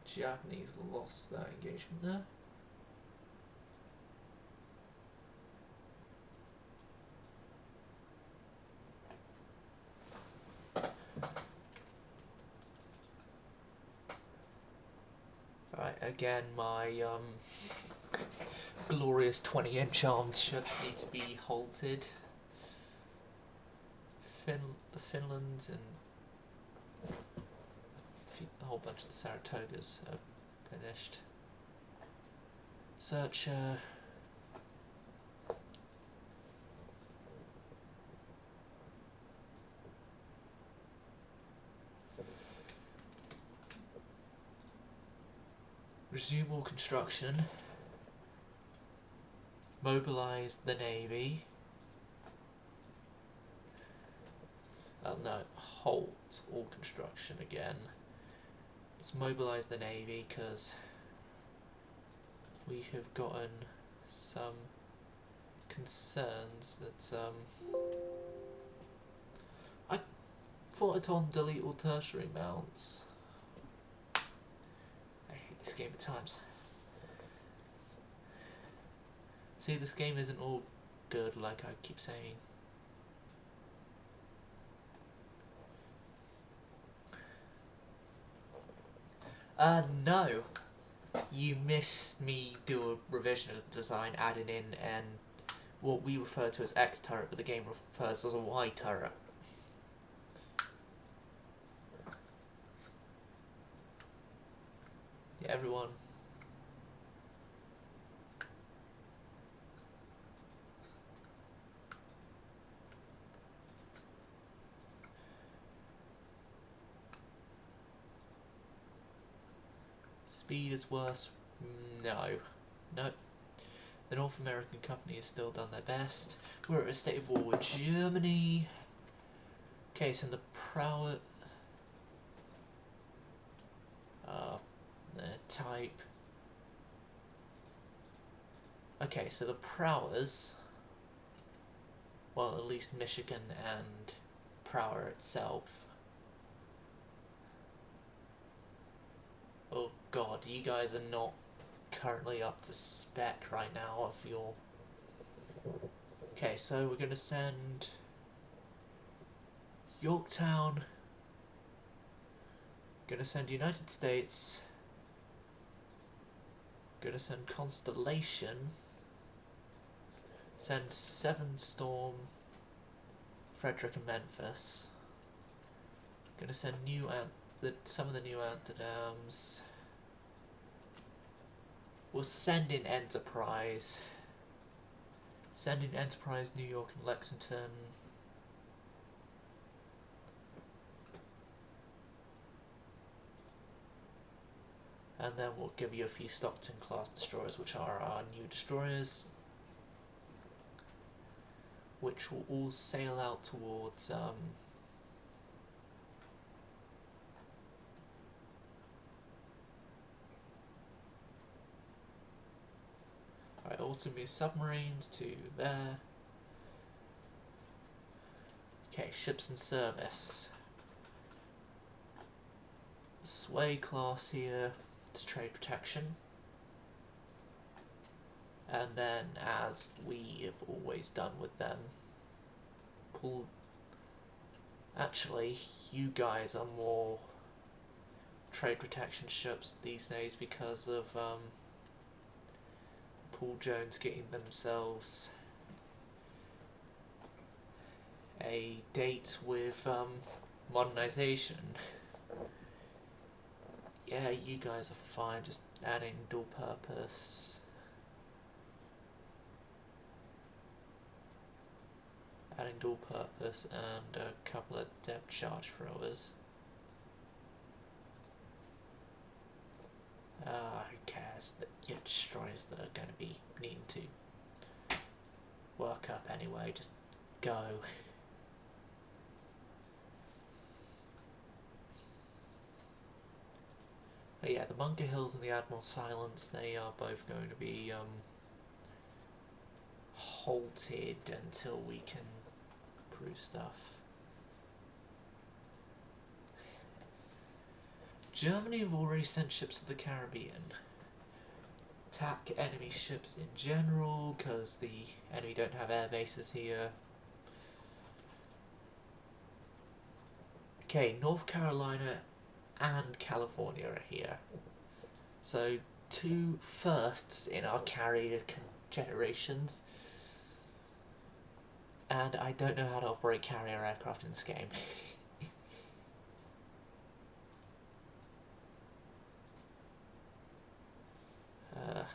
Japanese lost that engagement there. Right, again, my glorious 20-inch armed ships need to be halted. The Finlands and a whole bunch of the Saratogas have finished. Searcher. Resume all construction. Mobilise the Navy. Oh no, halt all construction again. Let's mobilise the Navy because we have gotten some concerns that I thought I told delete all tertiary mounts. I hate this game at times. See, this game isn't all good like I keep saying. No. You missed me do a revision of the design, adding in what we refer to as X turret, but the game refers to as a Y turret. Yeah, everyone. Speed is worse? No. No. The North American company has still done their best. We're at a state of war with Germany. Okay, so the Prowess... type... Okay, so the Prowess... Well, at least Michigan and Prower itself. Oh god, you guys are not currently up to spec right now of your... Okay, so we're going to send Yorktown, going to send United States, going to send Constellation, send Seven Storm, Frederick and Memphis, going to send some of the new Amsterdams, we'll send in Enterprise, New York and Lexington, and then we'll give you a few Stockton class destroyers, which are our new destroyers, which will all sail out towards Alright, Automuse submarines to there. Okay, ships in service. Sway class here to trade protection. And then, as we have always done with them, pull... Actually, you guys are more trade protection ships these days because of Paul Jones getting themselves a date with modernization. Yeah, you guys are fine, just adding dual purpose. Adding dual purpose and a couple of depth charge throwers. Who cares? That your destroyers that are going to be needing to work up anyway. Just go. But yeah, the Bunker Hills and the Admiral Silence, they are both going to be halted until we can prove stuff. Germany have already sent ships to the Caribbean. Attack enemy ships in general, because the enemy don't have air bases here. Okay, North Carolina and California are here. So, 2 firsts in our carrier generations. And I don't know how to operate carrier aircraft in this game. Right.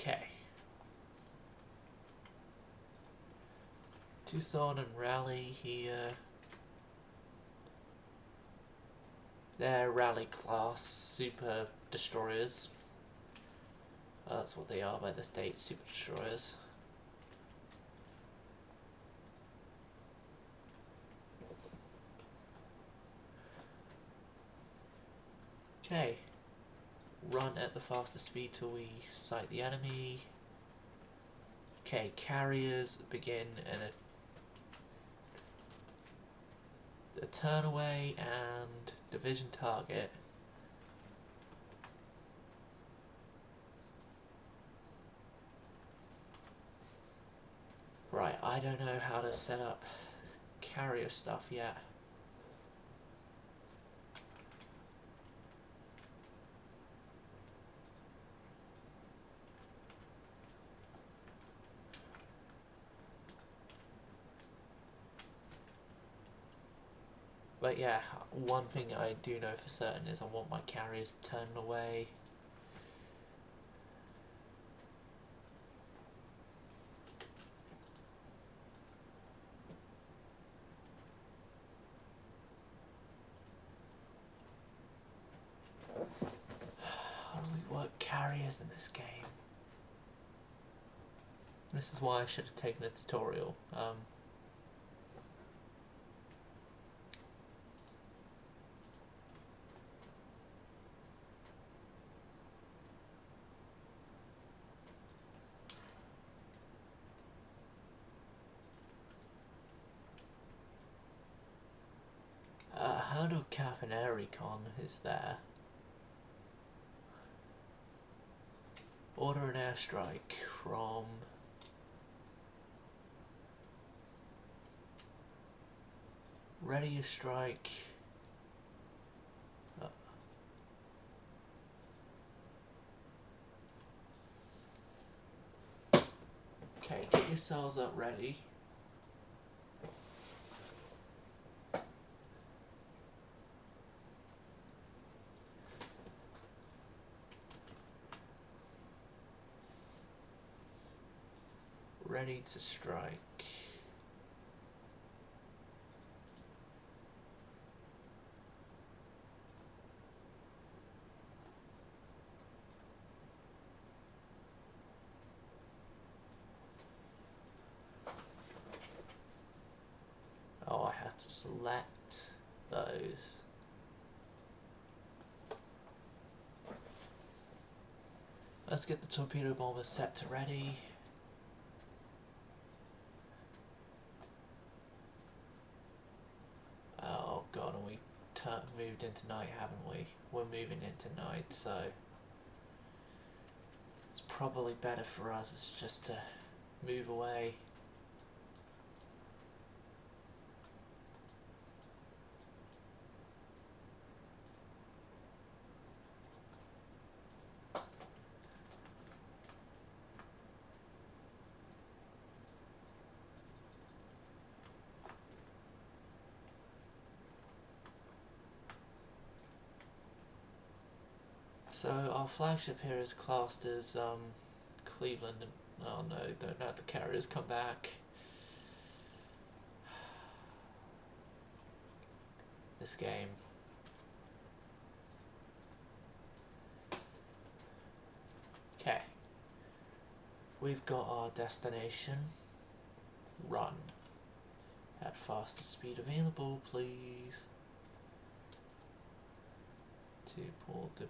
Okay. Tucson and Raleigh here. They're Raleigh class super destroyers. That's what they are by the state, super destroyers. Okay. Run at the fastest speed till we sight the enemy. Okay, carriers begin a turn away and division target. Right, I don't know how to set up carrier stuff yet. But yeah, one thing I do know for certain is I want my carriers turned away. How do we work carriers in this game? This is why I should have taken a tutorial. Hurdle Cap and Airicon is there. Order an airstrike from ready a strike. Okay, get yourselves up ready. Ready to strike. Oh, I have to select those. Let's get the torpedo bomber set to ready. Oh god, and we moved into night, haven't we? We're moving into night, so it's probably better for us just to move away. So our flagship here is classed as Cleveland. Oh no, don't let the carriers come back. This game. Okay. We've got our destination. Run. At fastest speed available, please. To Port de...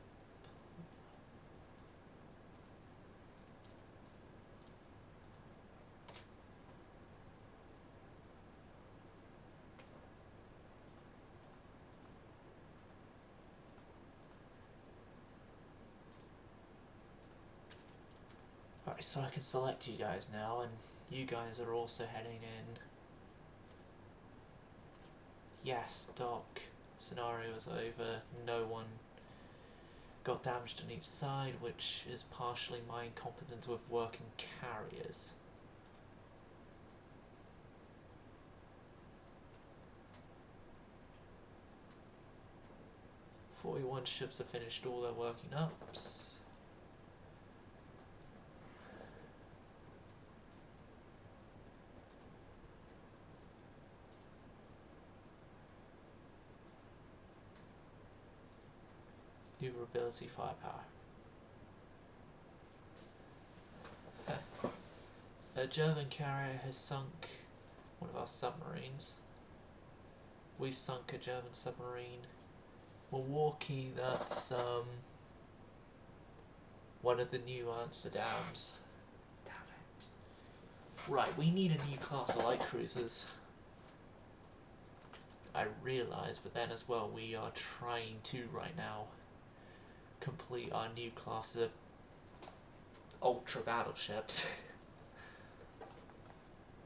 Alright, so I can select you guys now, and you guys are also heading in. Yes, dock. Scenario is over. No one got damaged on each side, which is partially my incompetence with working carriers. "41 ships have finished all their working ups. Maneuverability, firepower. A German carrier has sunk one of our submarines. We sunk a German submarine. Milwaukee, that's one of the new Amsterdams. Damn it. Right, we need a new class of light cruisers. I realise, but then as well we are trying to right now complete our new class of ultra battleships.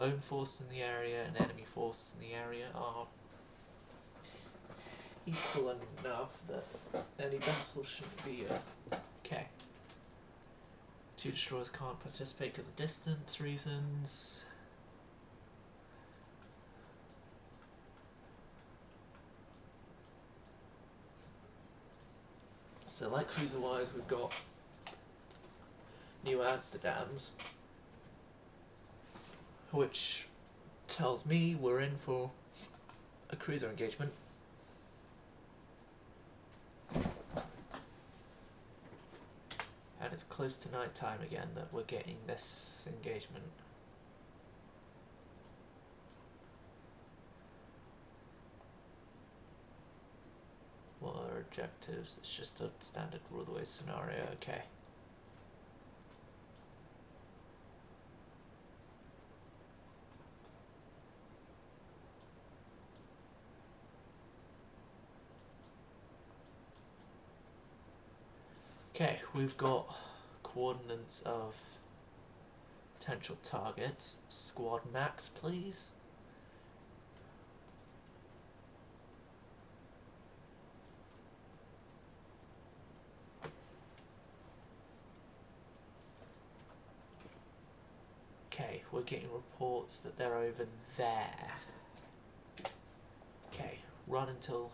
Own force in the area and enemy force in the area are equal enough that any battle shouldn't be okay. 2 destroyers can't participate because of distance reasons. So light cruiser wise, we've got new Amsterdams, which tells me we're in for a cruiser engagement. And it's close to night time again that we're getting this engagement. What are objectives? It's just a standard rule of the way scenario, okay. Okay, we've got coordinates of potential targets. Squad max, please. Okay, we're getting reports that they're over there. Okay, run until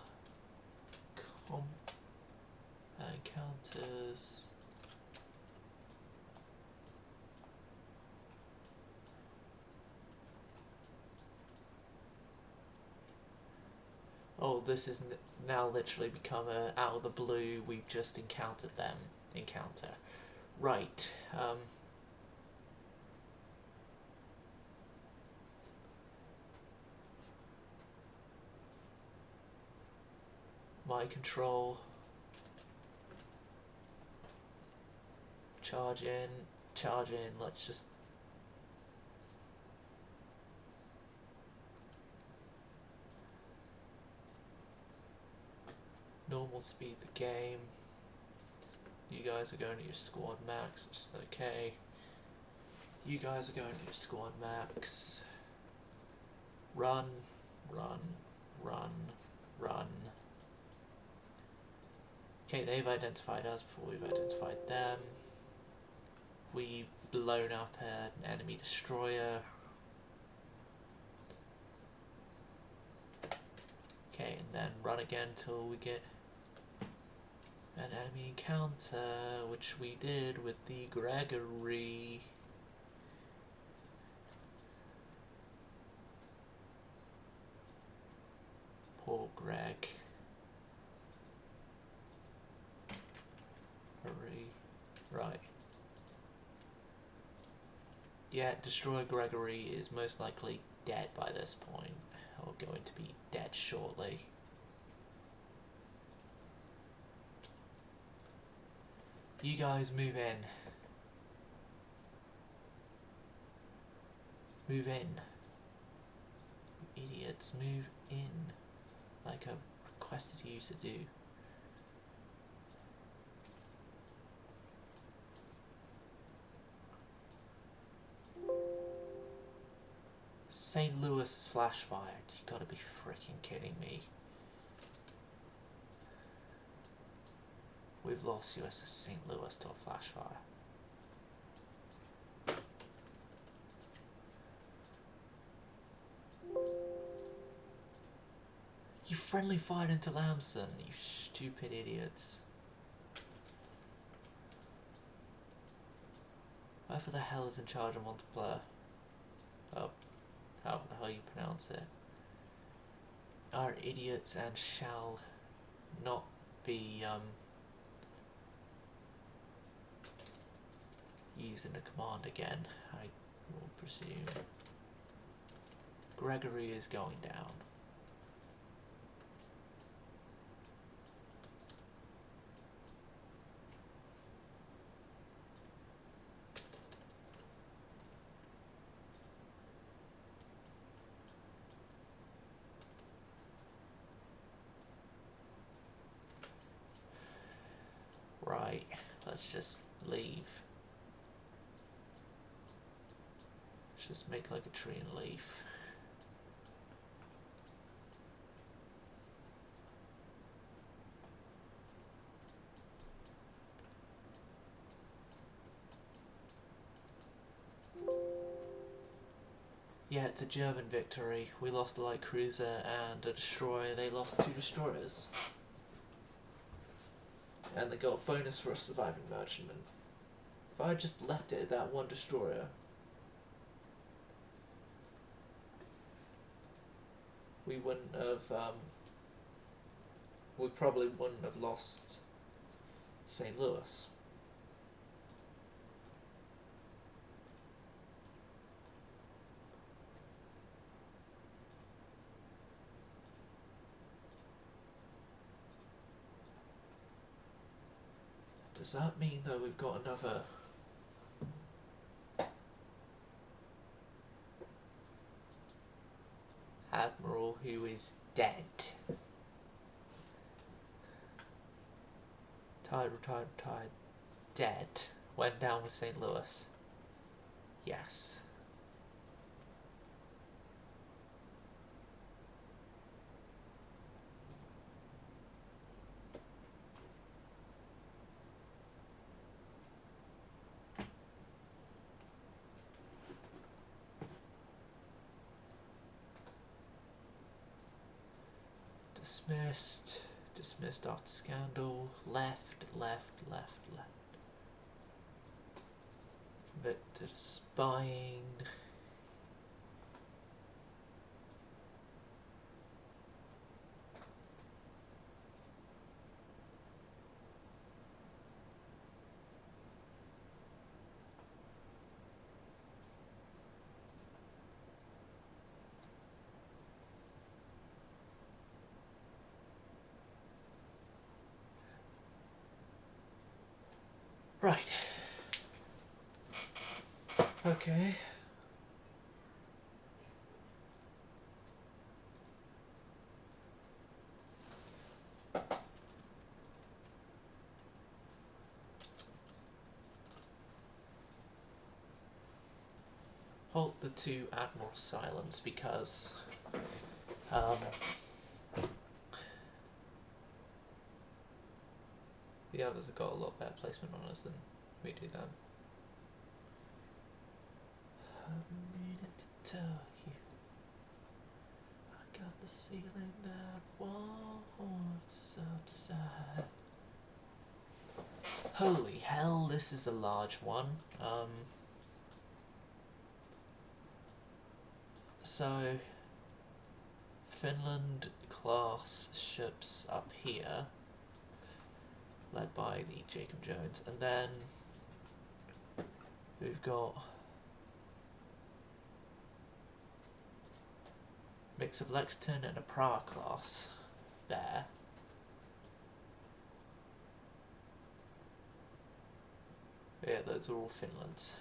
encounters. Oh, this is now literally become a out of the blue, we've just encountered them encounter. Right, my control. Charge in, let's just... Normal speed the game. You guys are going to your squad max, which is okay. You guys are going to your squad max. Run, run, run, run. Okay, they've identified us before we've identified them. We've blown up an enemy destroyer. Okay, and then run again till we get... an enemy encounter, which we did with the Gregory. Poor Greg. Hurry. Right. Yeah, Destroyer Gregory is most likely dead by this point, or going to be dead shortly. You guys move in. Move in. You idiots, move in. Like I requested you to do. St. Louis is flash fired. You gotta be freaking kidding me. We've lost USS St. Louis to a flash fire. You friendly fired into Lamson, you stupid idiots. Whoever the hell is in charge of multiplayer? Oh, how the hell you pronounce it? Are idiots and shall not be using the command again, I will presume. Gregory is going down. Right, let's just leave. Let's just make like a tree and leave. Yeah, it's a German victory. We lost a light cruiser and a destroyer. They lost 2 destroyers. And they got a bonus for a surviving merchantman. If I had just left it at that 1 destroyer, we wouldn't have, we probably wouldn't have lost St. Louis. Does that mean that we've got another admiral who is dead? Retired, dead. Went down with St. Louis. Yes. Dismissed. Dismissed after scandal. Left. Convicted of spying. Right. Okay. Halt the 2 admirals silence because the others have got a lot better placement on us than we do then. I needed to tell you, I got the ceiling that won't subside. Holy hell, this is a large one. So, Finland class ships up here, led by the Jacob Jones, and then we've got mix of Lexington and a Prague class there. Yeah, those are all Finland's.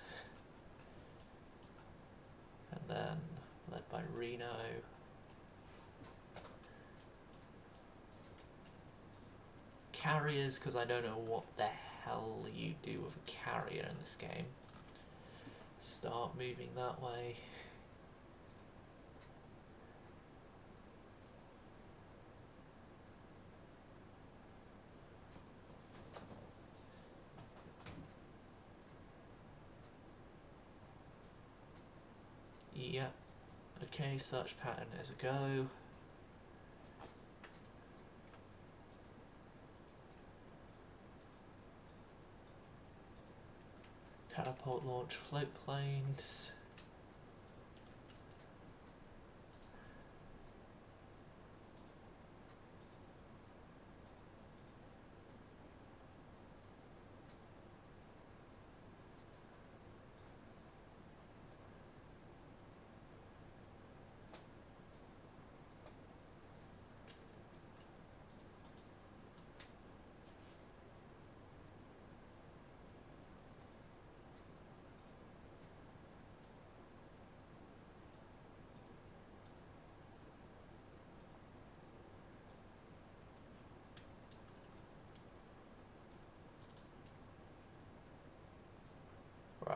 And then led by Reno. Carriers, because I don't know what the hell you do with a carrier in this game. Start moving that way. Yep. Okay, search pattern is a go. Catapult launch float planes.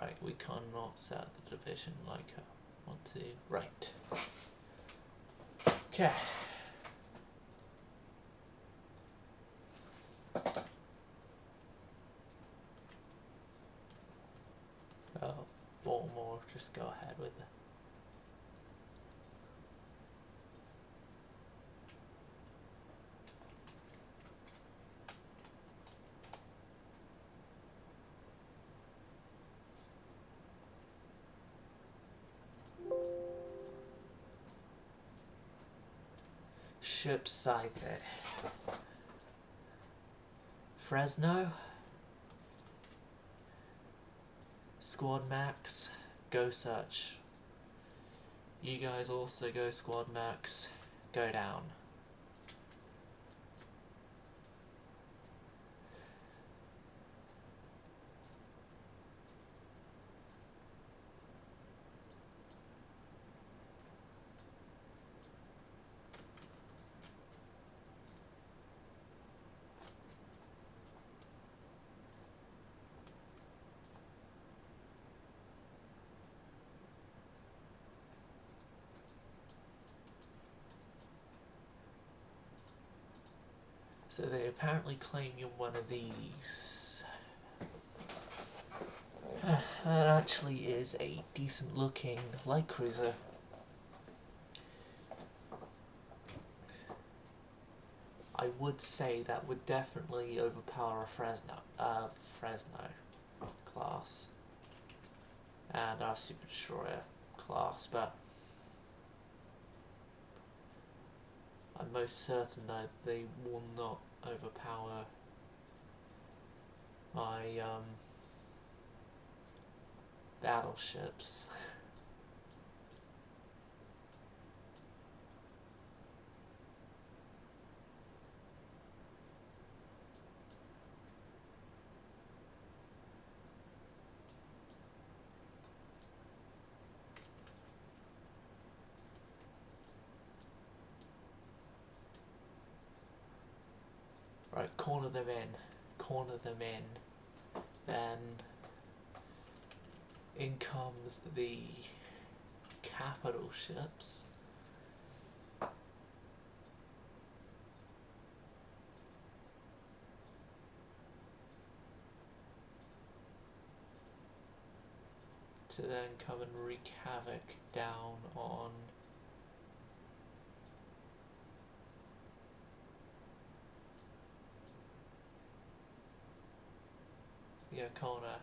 Right, we cannot set the division like I want to. Right. Okay. Baltimore, just go ahead with it. Ship sighted. Fresno. Squad max. Go search. You guys also go squad max. Go down. So they apparently claim you're one of these. That actually is a decent looking light cruiser. I would say that would definitely overpower a Fresno class and our Super Destroyer class, but I'm most certain that they will not overpower my battleships. Right, corner them in, then in comes the capital ships. To then come and wreak havoc down on Connor.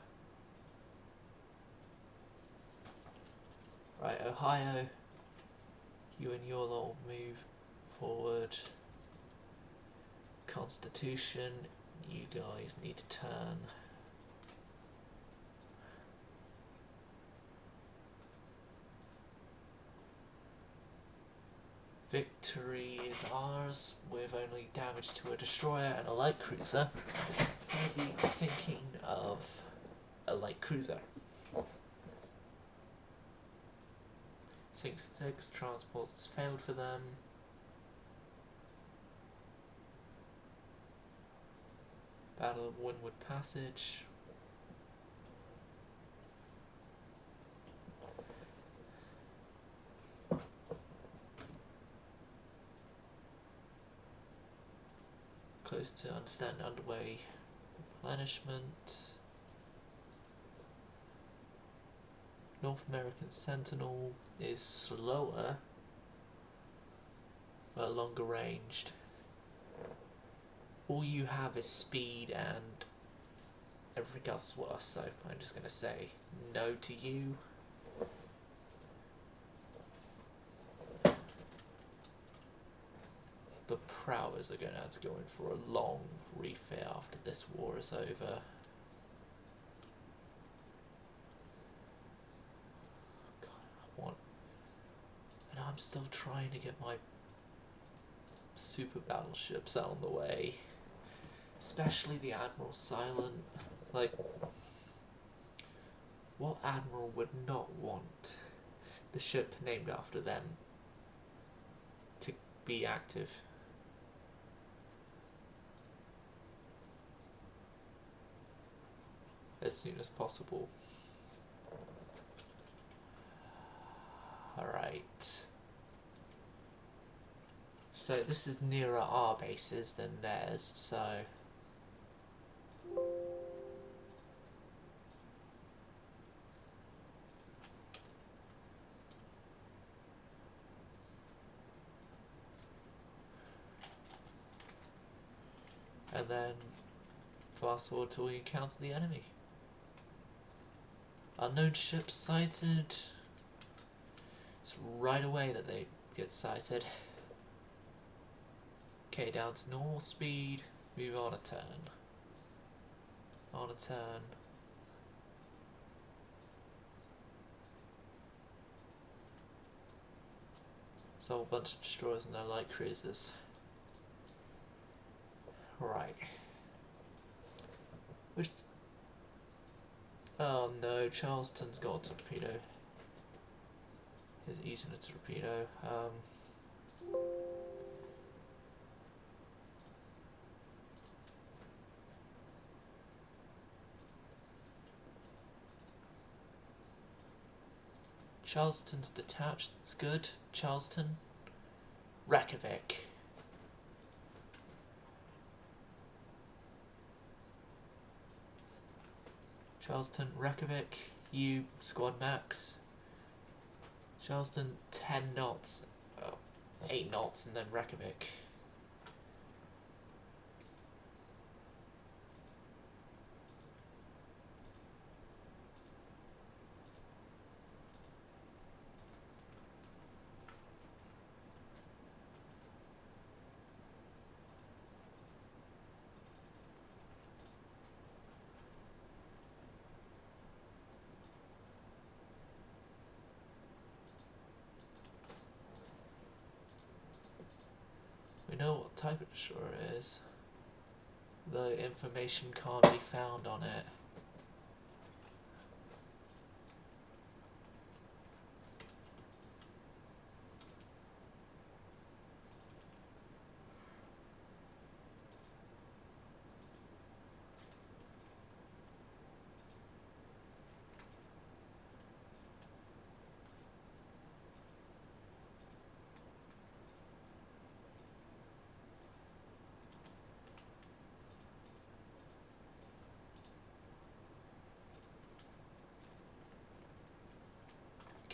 Right, Ohio, you and your lot move forward. Constitution, you guys need to turn. Victory is ours, with only damage to a destroyer and a light cruiser. Maybe thinking of a light cruiser. Six transports has failed for them. Battle of Windward Passage. Close to understand underway. Replenishment. North American Sentinel is slower, but longer ranged. All you have is speed and everything else is worse, so I'm just going to say no to you. The Prowers are going to have to go in for a long refit after this war is over. God, and I'm still trying to get my super battleships out on the way. Especially the Admiral Silent. Like, what Admiral would not want the ship named after them to be active? As soon as possible. Alright. So this is nearer our bases than theirs, so... And then fast forward till we encounter the enemy. Unknown ships sighted. It's right away that they get sighted. Okay, down to normal speed. Move on a turn. On a turn. So a bunch of destroyers and their light cruisers. Right. Which... Oh no, Charleston's got a torpedo. He's eating a torpedo. Charleston's detached, that's good. Charleston. Reykjavik. Charleston, Reykjavik, you squad max. Charleston 10 knots, 8 knots, and then Reykjavik. We know what type of destroyer it is. The information can't be found on it.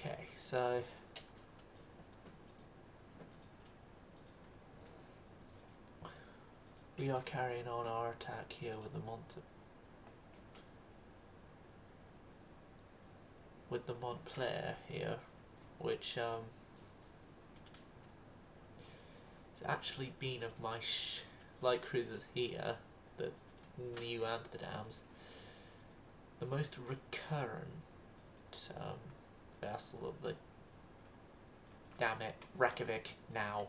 Okay, so we are carrying on our attack here with the with the Montclair here, which has actually been of my light cruisers here, the New Amsterdams, the most recurrent vessel of the, damn it, Reykjavik now.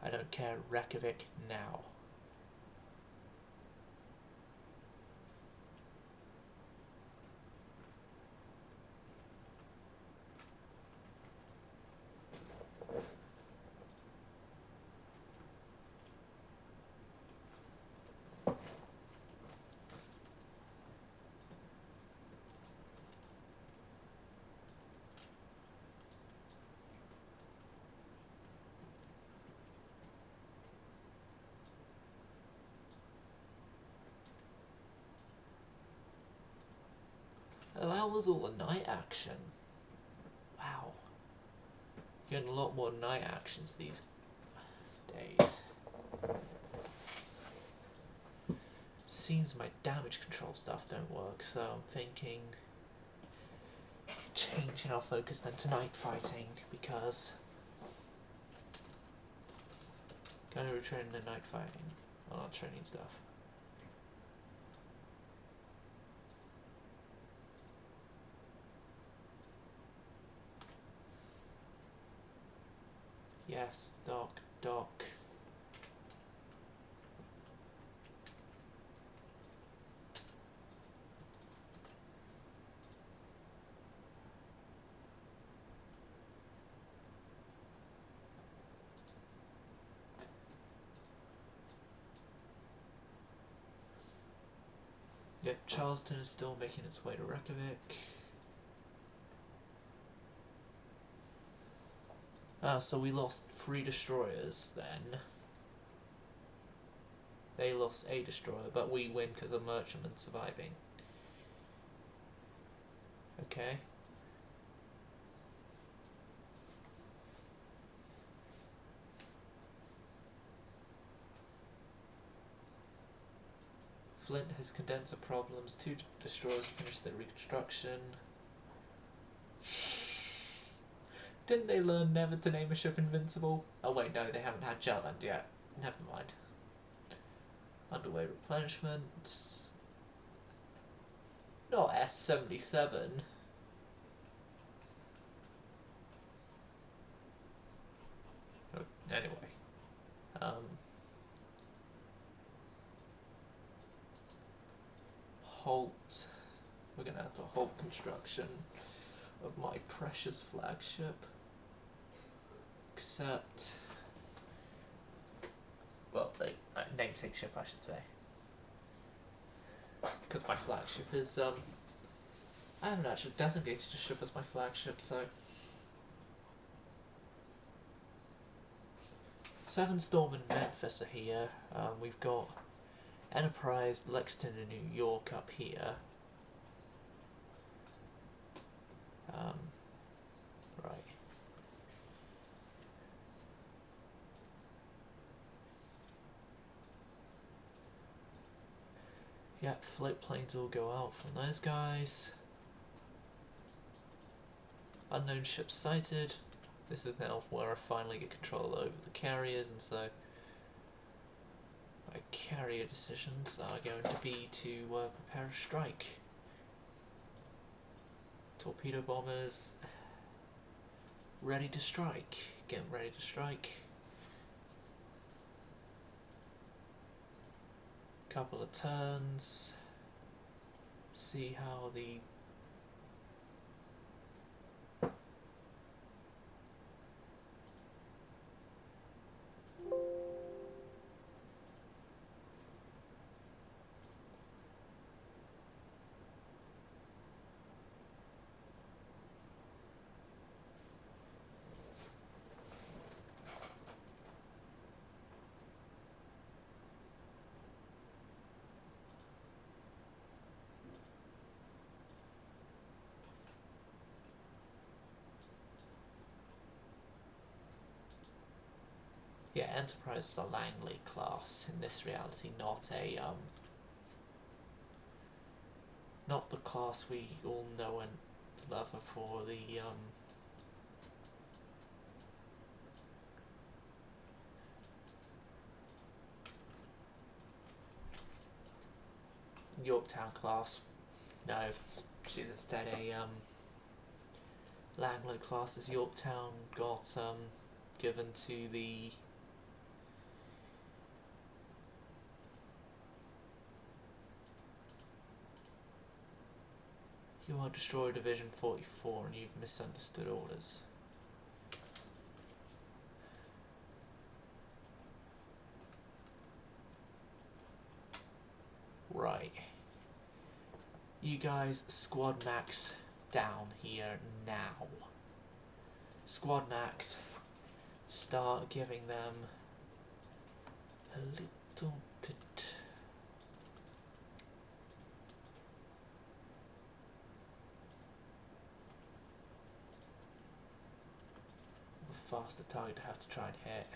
I don't care, Reykjavik now. Oh, that was all the night action. Wow. Getting a lot more night actions these days. Seems my damage control stuff don't work, so I'm thinking changing our focus then to night fighting, because gonna return to night fighting, well, not training stuff. Yes, dock, dock. Yep, Charleston is still making its way to Reykjavik. So we lost 3 destroyers then. They lost a destroyer, but we win because of merchantmen surviving. Okay. Flint has condenser problems. 2 destroyers finished their reconstruction. Didn't they learn never to name a ship Invincible? Oh wait, no, they haven't had Jutland yet. Never mind. Underway replenishment. Not S-77. Oh, anyway. Halt. We're gonna have to halt construction of my precious flagship. Except, well, namesake ship, I should say, because my flagship is I haven't actually designated a ship as my flagship, so 7 Storm and Memphis are here. We've got Enterprise, Lexington and New York up here. Right. Yeah, float planes all go out from those guys. Unknown ships sighted. This is now where I finally get control over the carriers, and so my carrier decisions are going to be to prepare a strike. Torpedo bombers ready to strike. Getting ready to strike. Couple of turns. See how the Enterprise is a Langley class in this reality, not a Not the class we all know and love her for, the Yorktown class. No, she's instead a Langlo class, as Yorktown got given to the You are Destroyer Division 44 and you've misunderstood orders. Right. You guys, squad max down here now. Squad max, start giving them a little bit. A faster target to have to try and hit.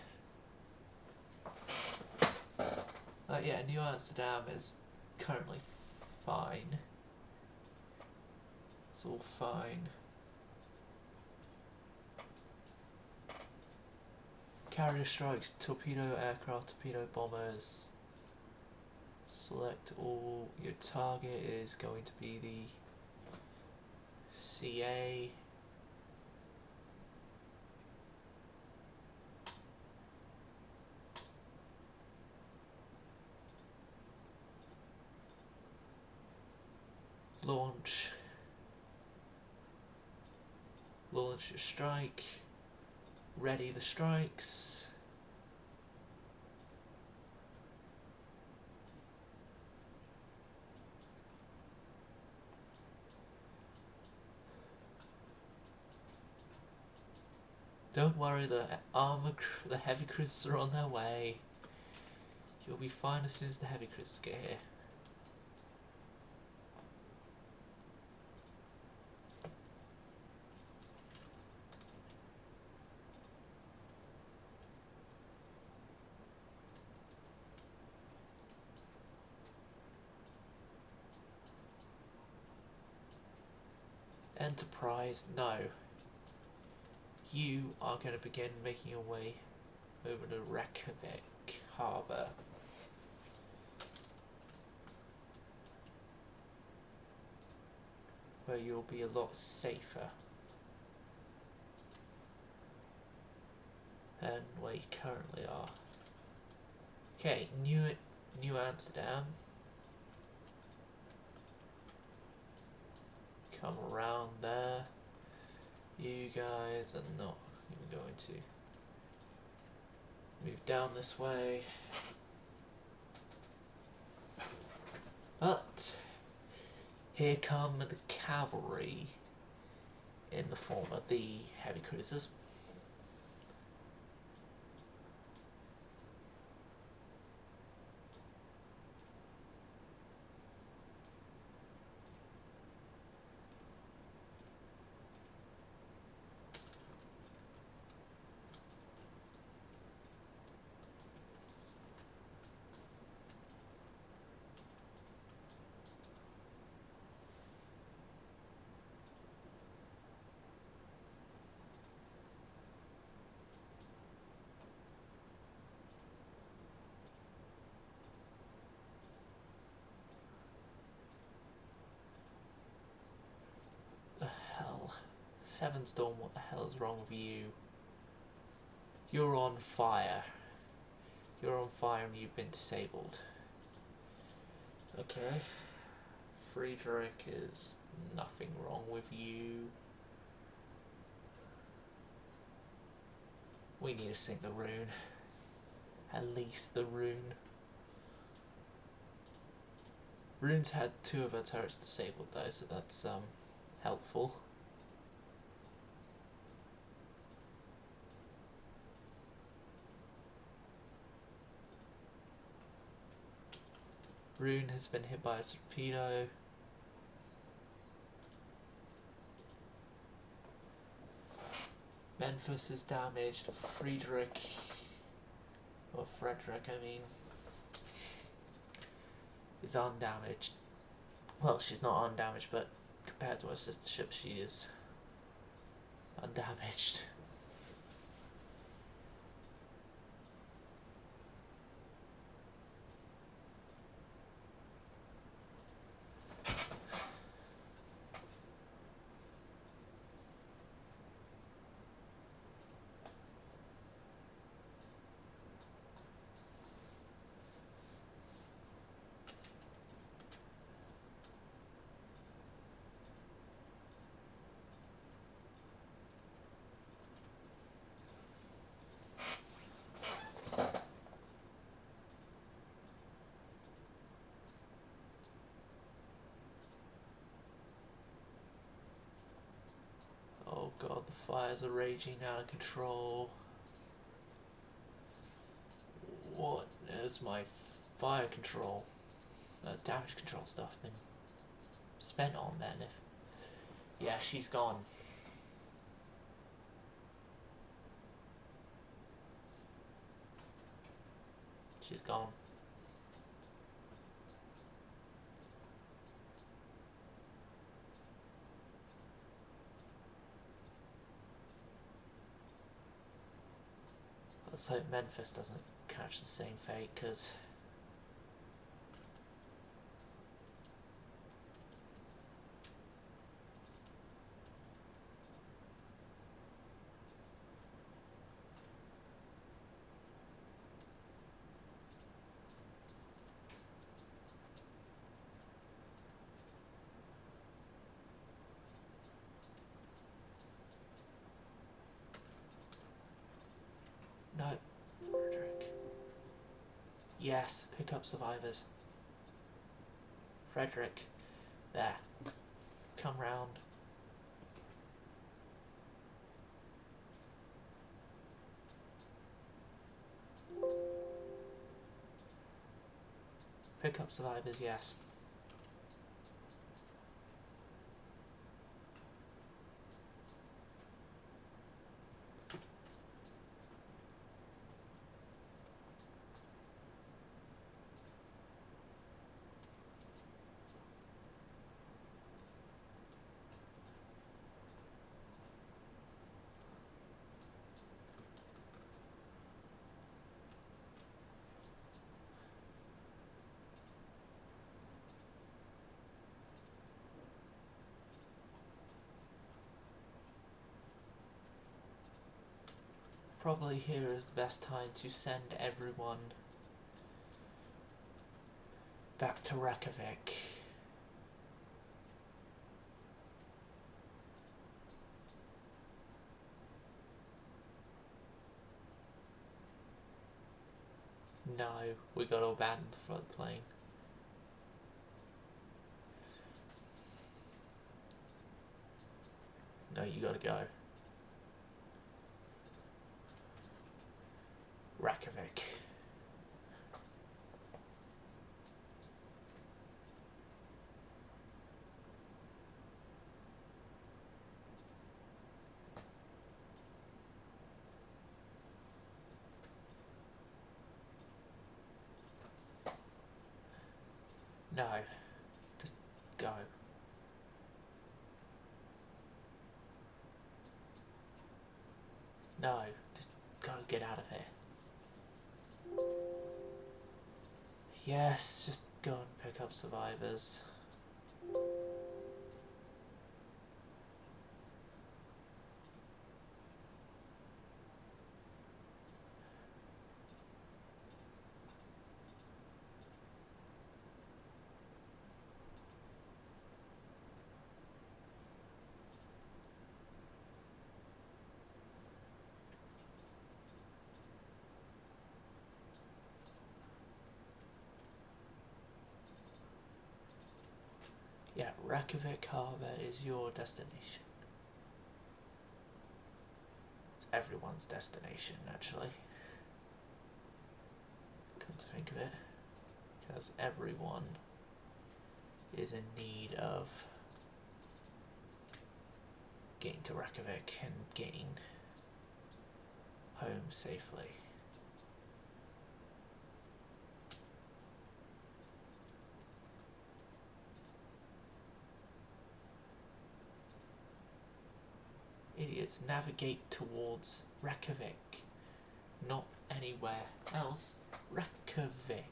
Yeah, New Amsterdam is currently fine. It's all fine. Carrier strikes, torpedo aircraft, torpedo bombers. Select all. Your target is going to be the CA. Launch. Launch your strike. Ready the strikes. Don't worry, the heavy cruisers are on their way. You'll be fine as soon as the heavy cruisers get here. Enterprise, no. You are going to begin making your way over to Reykjavik Harbour. Where you'll be a lot safer than where you currently are. Okay, New Amsterdam. Come around there. You guys are not even going to move down this way. But here come the cavalry in the form of the heavy cruisers. Seven Storm, what the hell is wrong with you? You're on fire. You're on fire and you've been disabled. Okay. Friedrich, is nothing wrong with you. We need to sink the rune. At least the rune. Rune's had 2 of her turrets disabled though, so that's helpful. Rune has been hit by a torpedo. Memphis is damaged. Frederick, I mean, is undamaged. Well, she's not undamaged, but compared to her sister ship, she is undamaged. Oh god, the fires are raging out of control. What is my fire control, damage control stuff been spent on then? Yeah, she's gone. She's gone. Let's hope Memphis doesn't catch the same fate, because no, Frederick. Yes, pick up survivors. Frederick, there. Come round. Pick up survivors, yes. Probably here is the best time to send everyone back to Reykjavik. No, we gotta abandon the floodplain. No, you gotta go. Reykjavik. No, just go. No, just go get out of here. Yes, just go and pick up survivors. Yeah, Reykjavik Harbour is your destination. It's everyone's destination, actually. Come to think of it. Because everyone is in need of getting to Reykjavik and getting home safely. is navigate towards Reykjavik, not anywhere else. Reykjavik.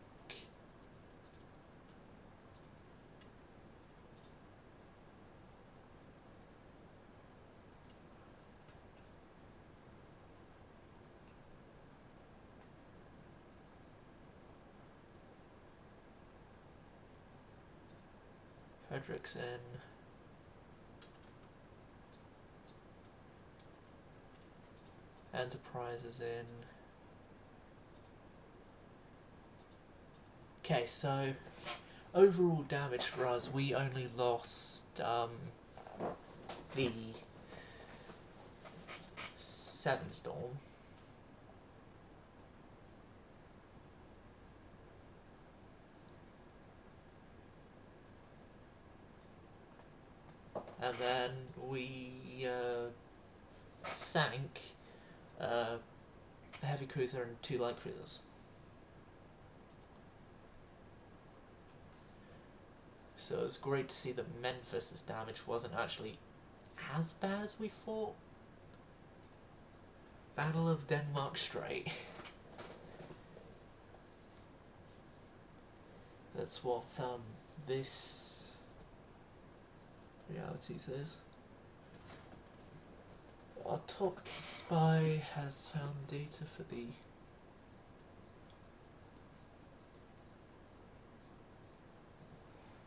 Frederickson. Enterprises in. Okay, so overall damage for us, we only lost the Seven Storm. And then we sank a heavy cruiser and 2 light cruisers. So it's great to see that Memphis's damage wasn't actually as bad as we thought. Battle of Denmark Strait. That's what this reality says. Our top spy has found data for the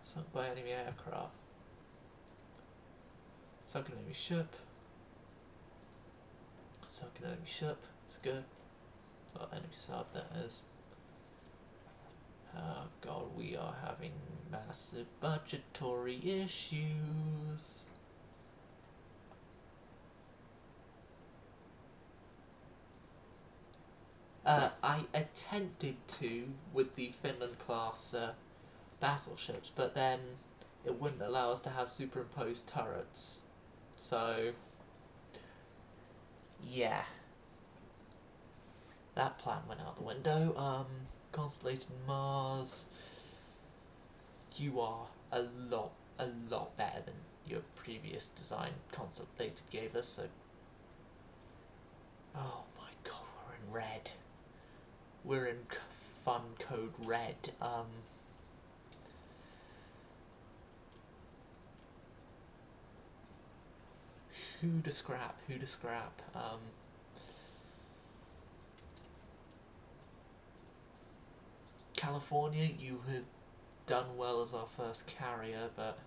sunk by enemy aircraft. Sunken enemy ship. Sunken enemy ship. It's good. Well, enemy sub, that is. Oh god, we are having massive budgetary issues. I attempted to with the Finland class battleships, but then it wouldn't allow us to have superimposed turrets. So, yeah. That plan went out the window. Constellated Mars, you are a lot better than your previous design Constellated gave us, so... Oh my god, we're in red. We're in fun code red. Who to scrap? Who to scrap? California, you had done well as our first carrier, but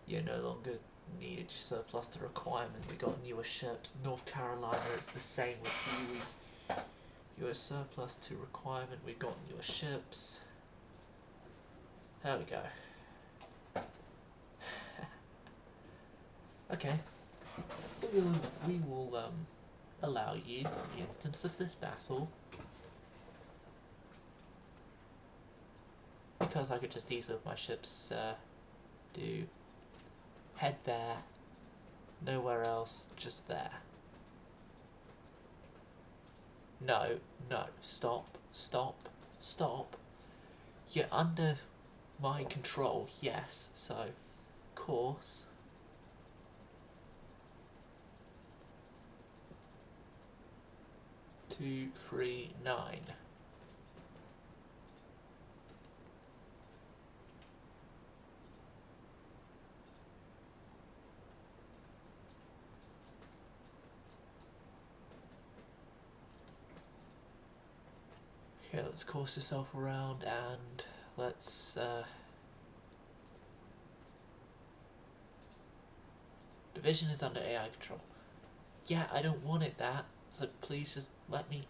you're no longer needed. Your surplus to requirement. We got newer ships. North Carolina, it's the same with you. You're surplus to requirement. We got newer ships. There we go. Okay. We will allow you, in the instance of this battle, because I could just easily with my ships do head there, nowhere else, just there. No, stop. You're under my control, yes, so course. Two, 3, 9. Okay, let's course yourself around and let's division is under AI control. Yeah, I don't want it that, so please just let me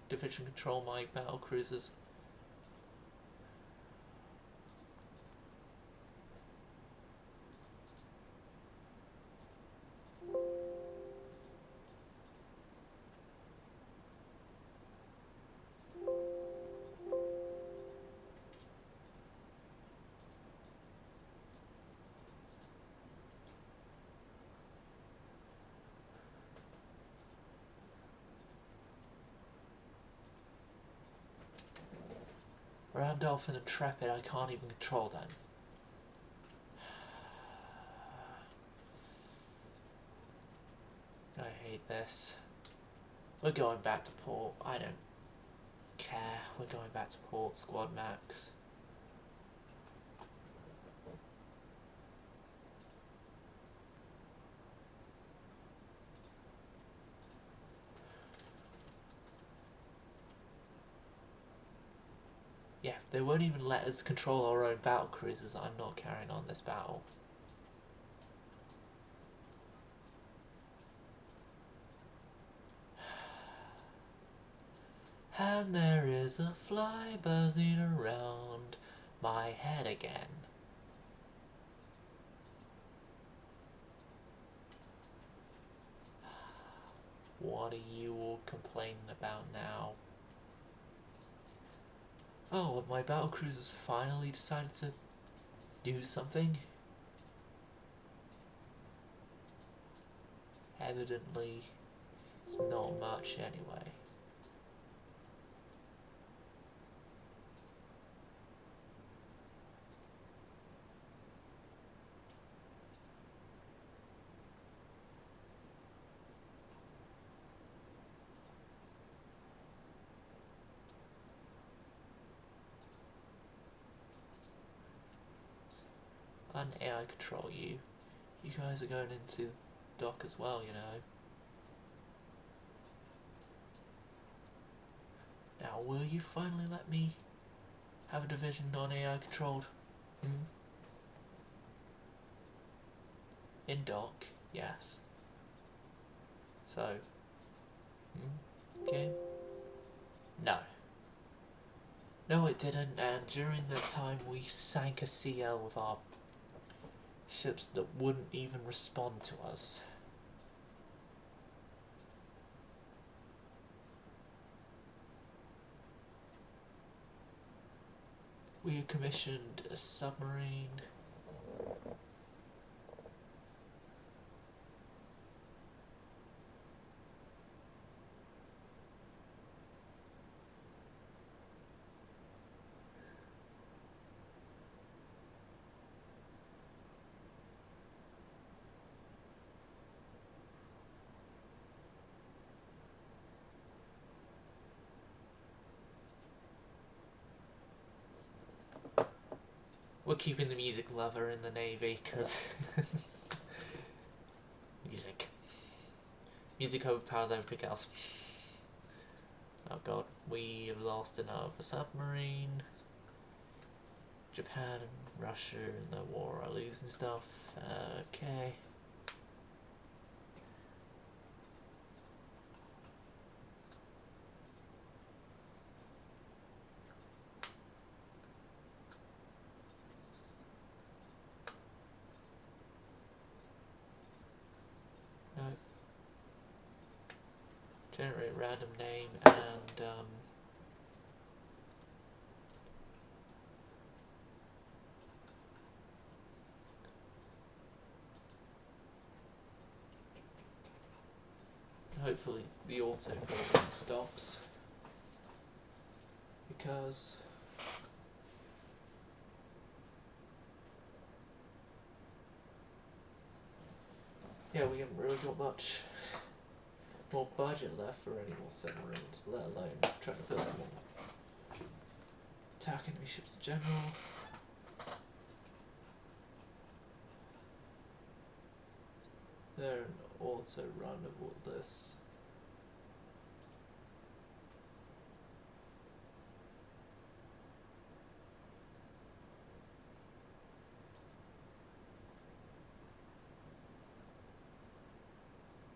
division control my battle cruisers. Randolph and Intrepid, I can't even control them. I hate this. We're going back to port. I don't care. We're going back to port, squad max. Yeah, they won't even let us control our own battle cruisers. I'm not carrying on this battle. And there is a fly buzzing around my head again. What are you all complaining about now? Oh, have my battlecruisers finally decided to do something? Evidently, it's not much anyway. Un-AI control you. You guys are going into dock as well, you know. Now, will you finally let me have a division non-AI controlled? In dock, yes. So, game? No. No, it didn't, and during that time we sank a CL with our ships that wouldn't even respond to us. We commissioned a submarine. We're keeping the music lover in the Navy, because music overpowers everything else. Oh god, we have lost another submarine. Japan and Russia in the war are losing stuff. Okay. No. Generate random name and hopefully the auto building stops, because yeah, we haven't really got much more budget left for any more submarines, let alone trying to build more attack enemy ships in general. They're an auto run of all this.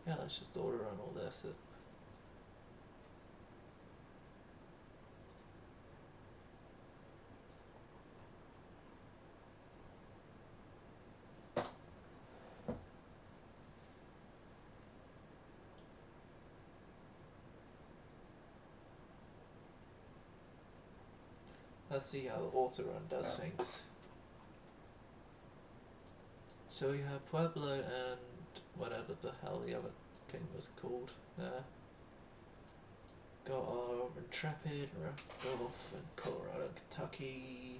Yeah, let's just order on all this. Let's see how auto run does things. So we have Pueblo and whatever the hell the other thing was called there. Got our Intrepid, Randolph, and Colorado, Kentucky.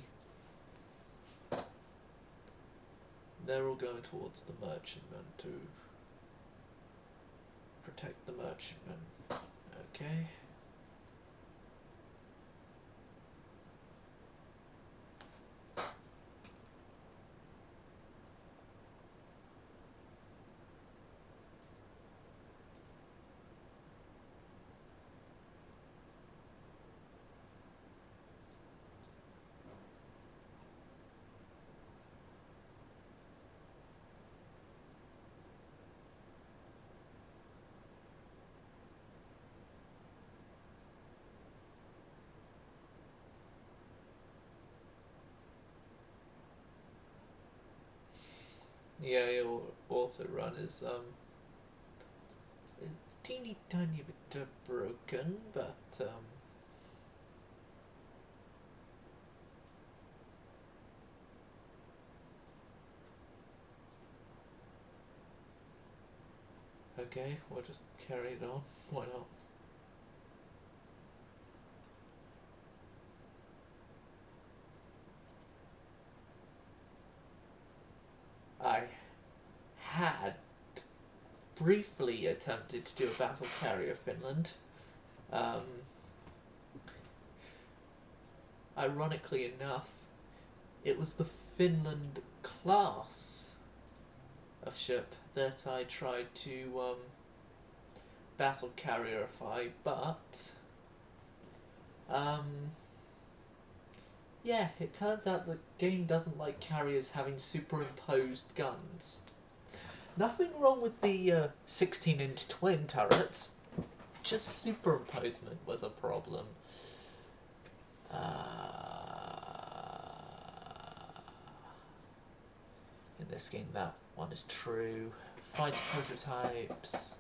They're all going towards the merchantman too. protect the merchantman. Okay. Yeah, your auto run is a teeny tiny bit broken, but okay, we'll just carry it on. Why not? I had briefly attempted to do a battle carrier Finland. Ironically enough, it was the Finland class of ship that I tried to battle carrierify, but yeah, it turns out the game doesn't like carriers having superimposed guns. Nothing wrong with the 16-inch twin turrets, just superimposement was a problem. In this game, that one is true. Fighter prototypes.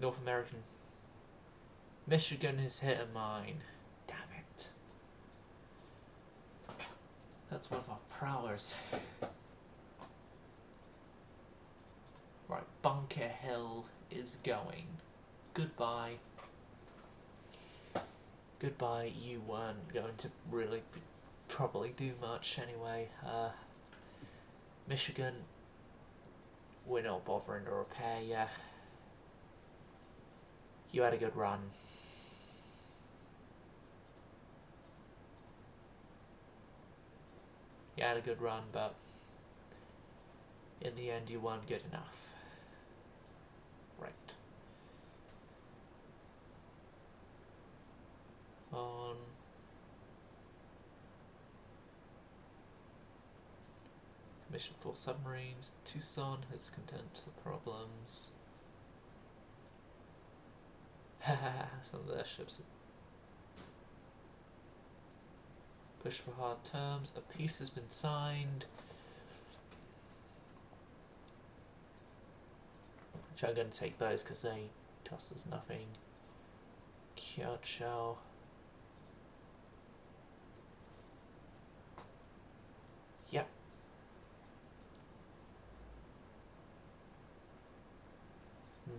North American. Michigan has hit a mine. Damn it. That's one of our prowlers. Right, Bunker Hill is going. Goodbye. Goodbye, you weren't going to really probably do much anyway. Michigan, we're not bothering to repair you. You had a good run. You had a good run, but in the end you weren't good enough. Right. On Commission 4 submarines, Tucson has content the problems. Haha, some of their ships have pushed for hard terms. A peace has been signed. Which I'm going to take those because they cost us nothing. Kyoto. Yep.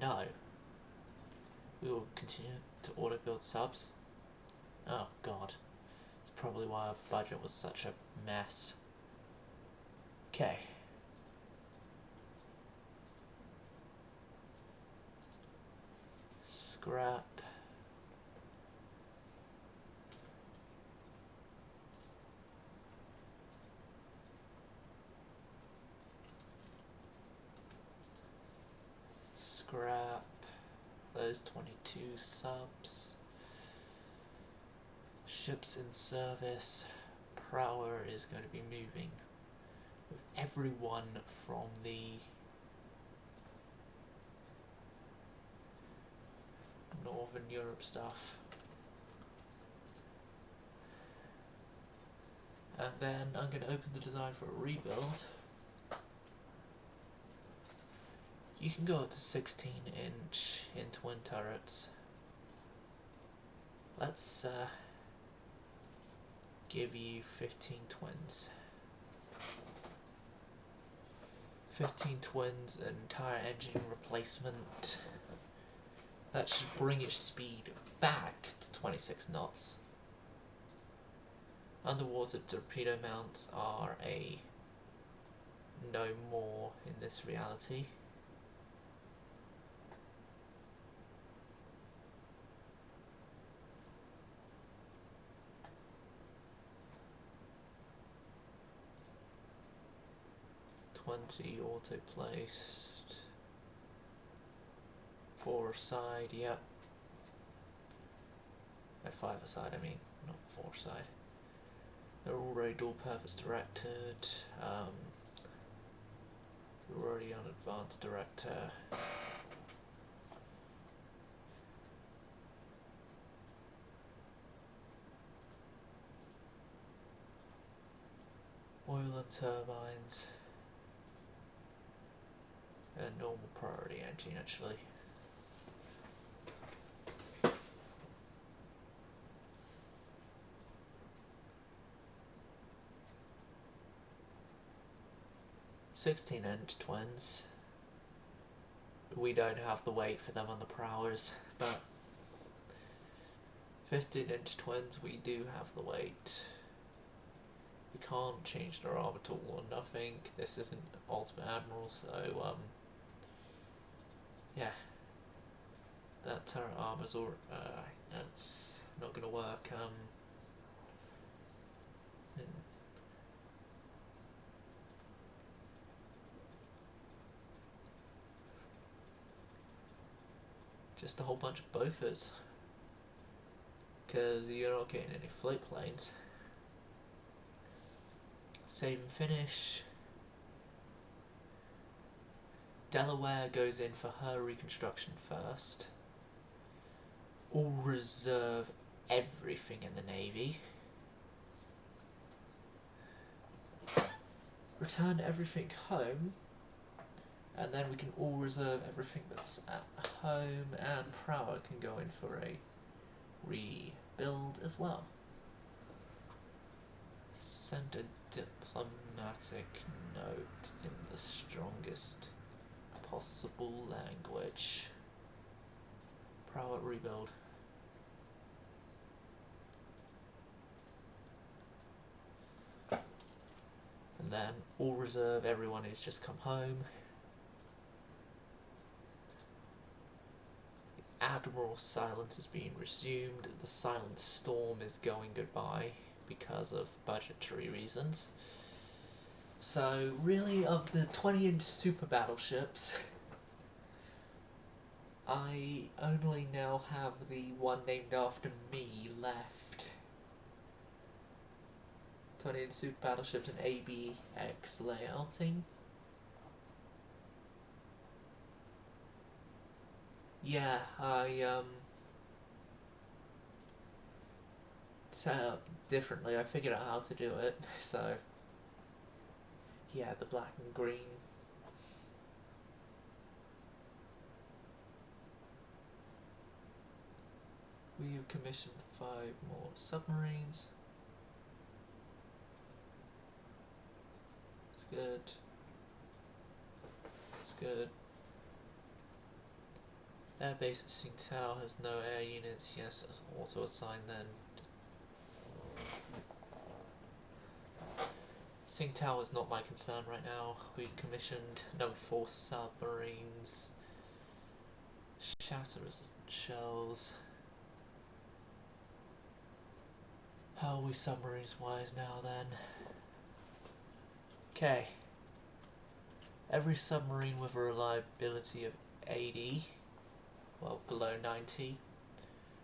No. We will continue to auto build subs. Oh god. It's probably why our budget was such a mess. Okay. Scrap. Scrap those 22 subs. Ships in service. Prowler is going to be moving with everyone from the Northern Europe stuff. And then I'm going to open the design for a rebuild. You can go up to 16-inch in twin turrets. Let's give you 15 twins. 15 twins, an entire engine replacement. That should bring its speed back to 26 knots. Underwater torpedo mounts are a no more in this reality. Auto placed. 4 aside, yep. No, 5 aside, I mean, not 4 aside. They're already dual purpose directed. We're already on advanced director. Oil and turbines. A normal priority engine, actually. "16-inch twins. We don't have the weight for them on the prowers, but 15-inch twins, we do have the weight. We can't change their armor tool or nothing. This isn't Ultimate Admiral, so yeah, that turret armor's all. That's not gonna work. Just a whole bunch of Bofors, because you're not getting any float planes. Save and finish. Delaware goes in for her reconstruction first. All reserve everything in the Navy. Return everything home. And then we can all reserve everything that's at home, and Prower can go in for a rebuild as well. Send a diplomatic note in the strongest possible language. Prower rebuild. And then all reserve everyone who's just come home. Admiral silence is being resumed. The Silent Storm is going goodbye because of budgetary reasons. So really, of the 20-inch super battleships, I only now have the one named after me left. 20-inch super battleships and ABX layouting. Yeah, I set up differently. I figured out how to do it, so yeah, the black and green. We have commissioned 5 more submarines. It's good. It's good. Air base at Tsingtao has no air units. Yes, that's also assigned then. Tsingtao is not my concern right now. We've commissioned another 4 submarines. Shatter resistant shells. How are we submarines wise now then? Okay. Every submarine with a reliability of 80, well, below 90,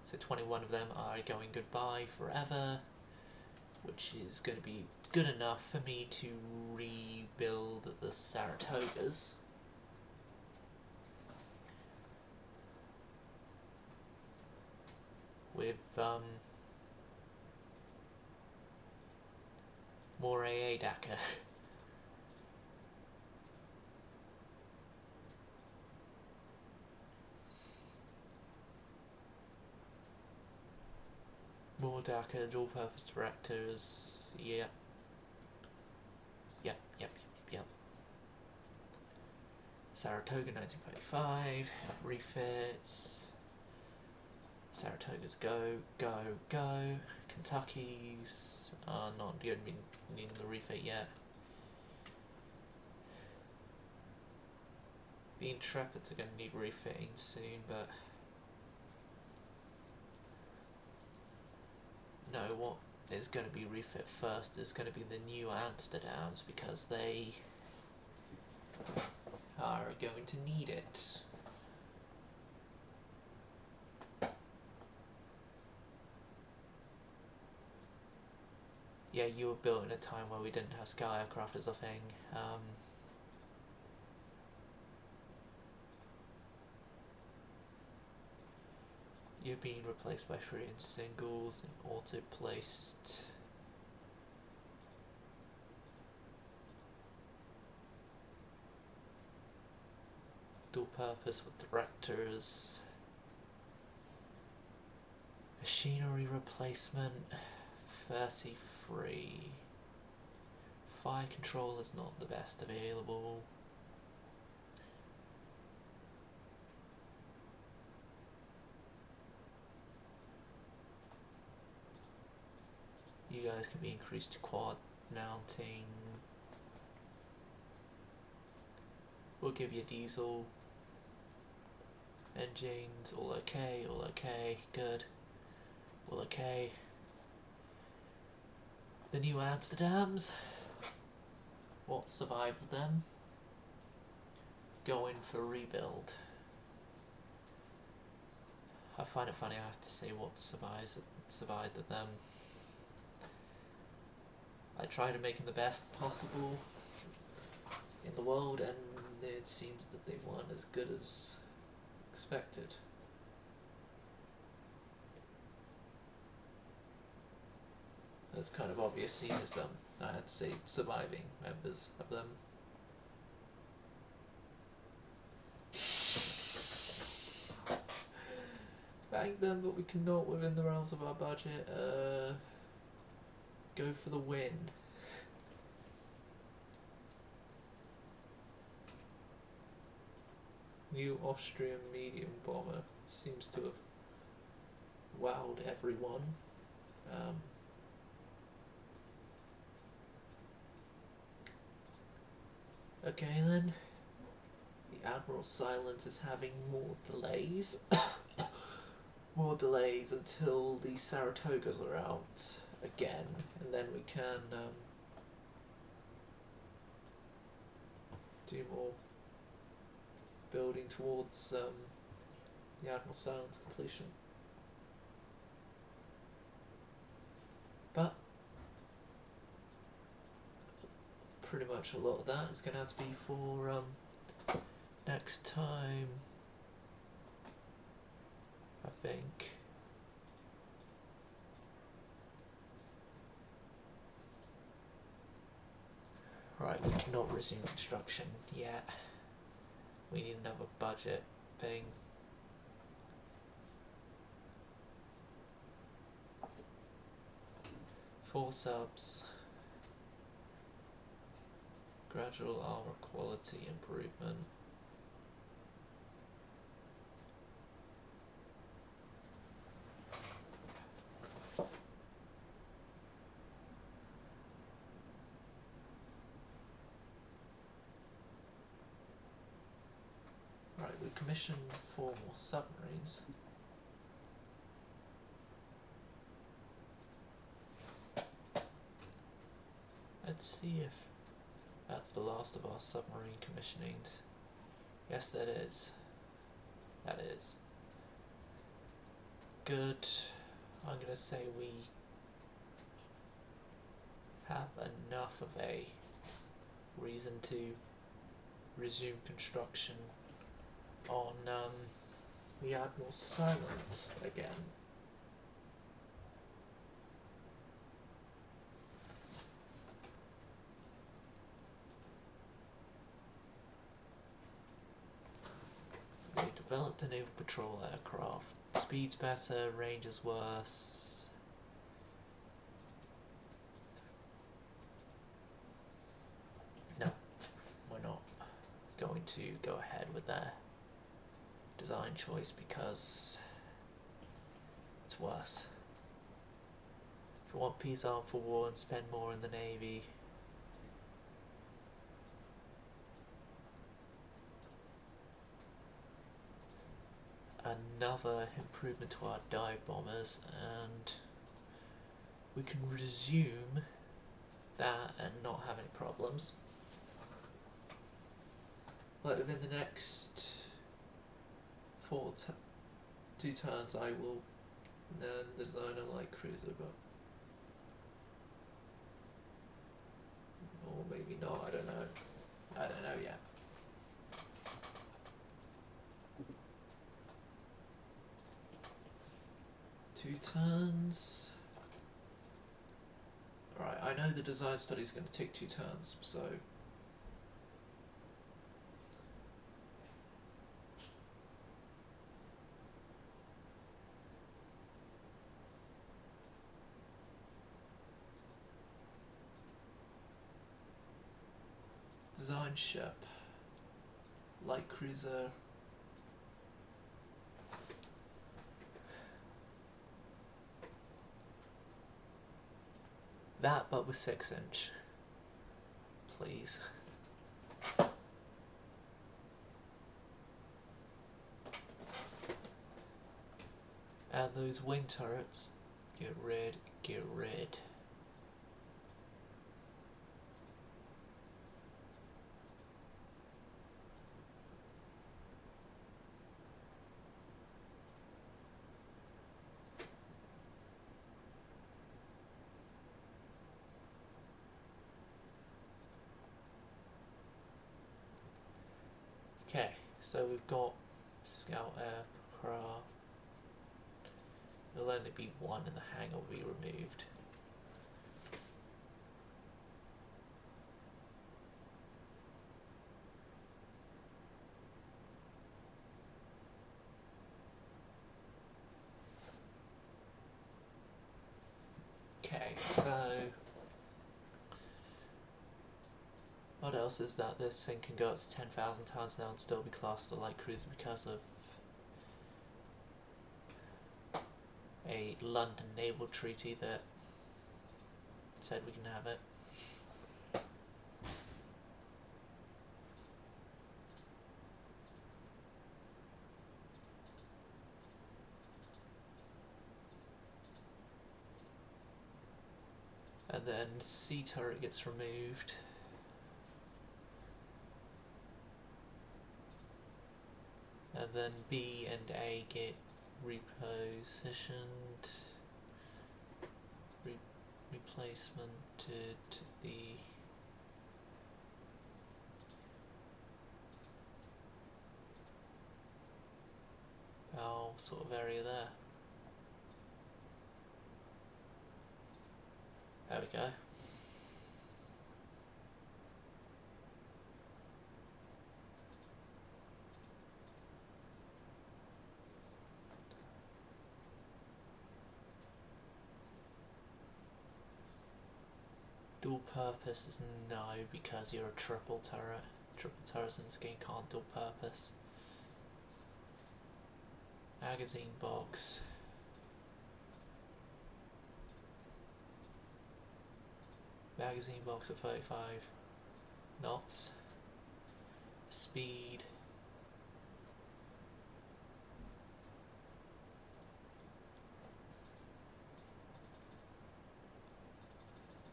so 21 of them are going goodbye forever, which is going to be good enough for me to rebuild the Saratogas. With more AA Dakar. More Dakar, dual purpose directors, yep. Yep. Saratoga 1935, refits. Saratoga's go, go, go. Kentucky's not going to be needing the refit yet. The Intrepids are going to need refitting soon, but no, what is going to be refit first is going to be the new Amsterdams, because they are going to need it. Yeah, you were built in a time where we didn't have sky aircraft as a thing. You're being replaced by free and singles and auto-placed. Dual purpose with directors. Machinery replacement. 33. Fire control is not the best available. You guys can be increased to quad mounting. We'll give you diesel. Engines, all okay, good. All okay. The new Amsterdams. What survived them? Going for rebuild. I find it funny I have to say what survived them. I try to make them the best possible in the world, and it seems that they weren't as good as expected. That's kind of obvious, seeing as I had to say surviving members of them. Thank them, but we cannot, within the realms of our budget, go for the win. New Austrian medium bomber seems to have wowed everyone. Okay then. The Admiral Silence is having more delays. More delays until the Saratogas are out again, and then we can do more building towards the Admiral Silence completion. But pretty much a lot of that is going to have to be for next time, I think. Right, we cannot resume construction yet. We need another budget thing. Four subs. Gradual armor quality improvement. Right, we commissioned 4 more submarines. Let's see if that's the last of our submarine commissionings. Yes, that is. That is. Good. I'm going to say we have enough of a reason to resume construction on the Admiral Silent again. We developed a naval patrol aircraft. Speed's better, range is worse. No, we're not going to go ahead with that design choice because What's worse? If you want peace, arm for war, and spend more in the Navy. Another improvement to our dive bombers, and we can resume that and not have any problems. Like within the next 2 turns, I will learn the design of light cruiser, but or maybe not. I don't know. I don't know yet. Two turns. Alright, I know the design study is going to take 2 turns, so design ship, light cruiser. That, but with 6-inch, please. And those wing turrets, get rid, get rid. Okay, so we've got scout aircraft. There'll only be 1 and the hangar will be removed. Okay, so what else is that this thing can go up to 10,000 tons now and still be classed as a light cruiser because of a London Naval Treaty that said we can have it. And then C turret gets removed. And then B and A get repositioned. Replacemented to the sort of area there. There we go. Dual purpose is no, because you're a triple turret. Triple turrets in this game can't dual purpose. Magazine box. Magazine box at 35 knots. Speed.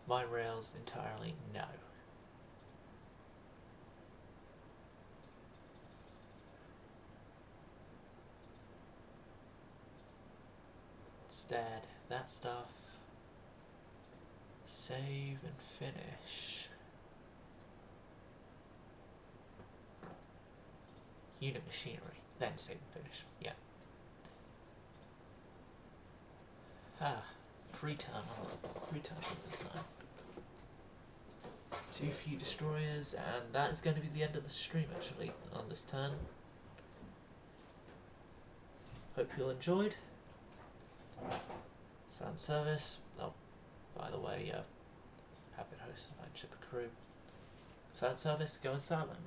Mine rails entirely no. Instead, that stuff. Save and finish. Unit machinery, then save and finish. Yeah. Ah, 3 turns on this side. 2 few destroyers, and that is going to be the end of the stream actually on this turn. Hope you all enjoyed. Sound service. Oh, by the way, have been hosted by Ship Crew. Sound service, go and silent.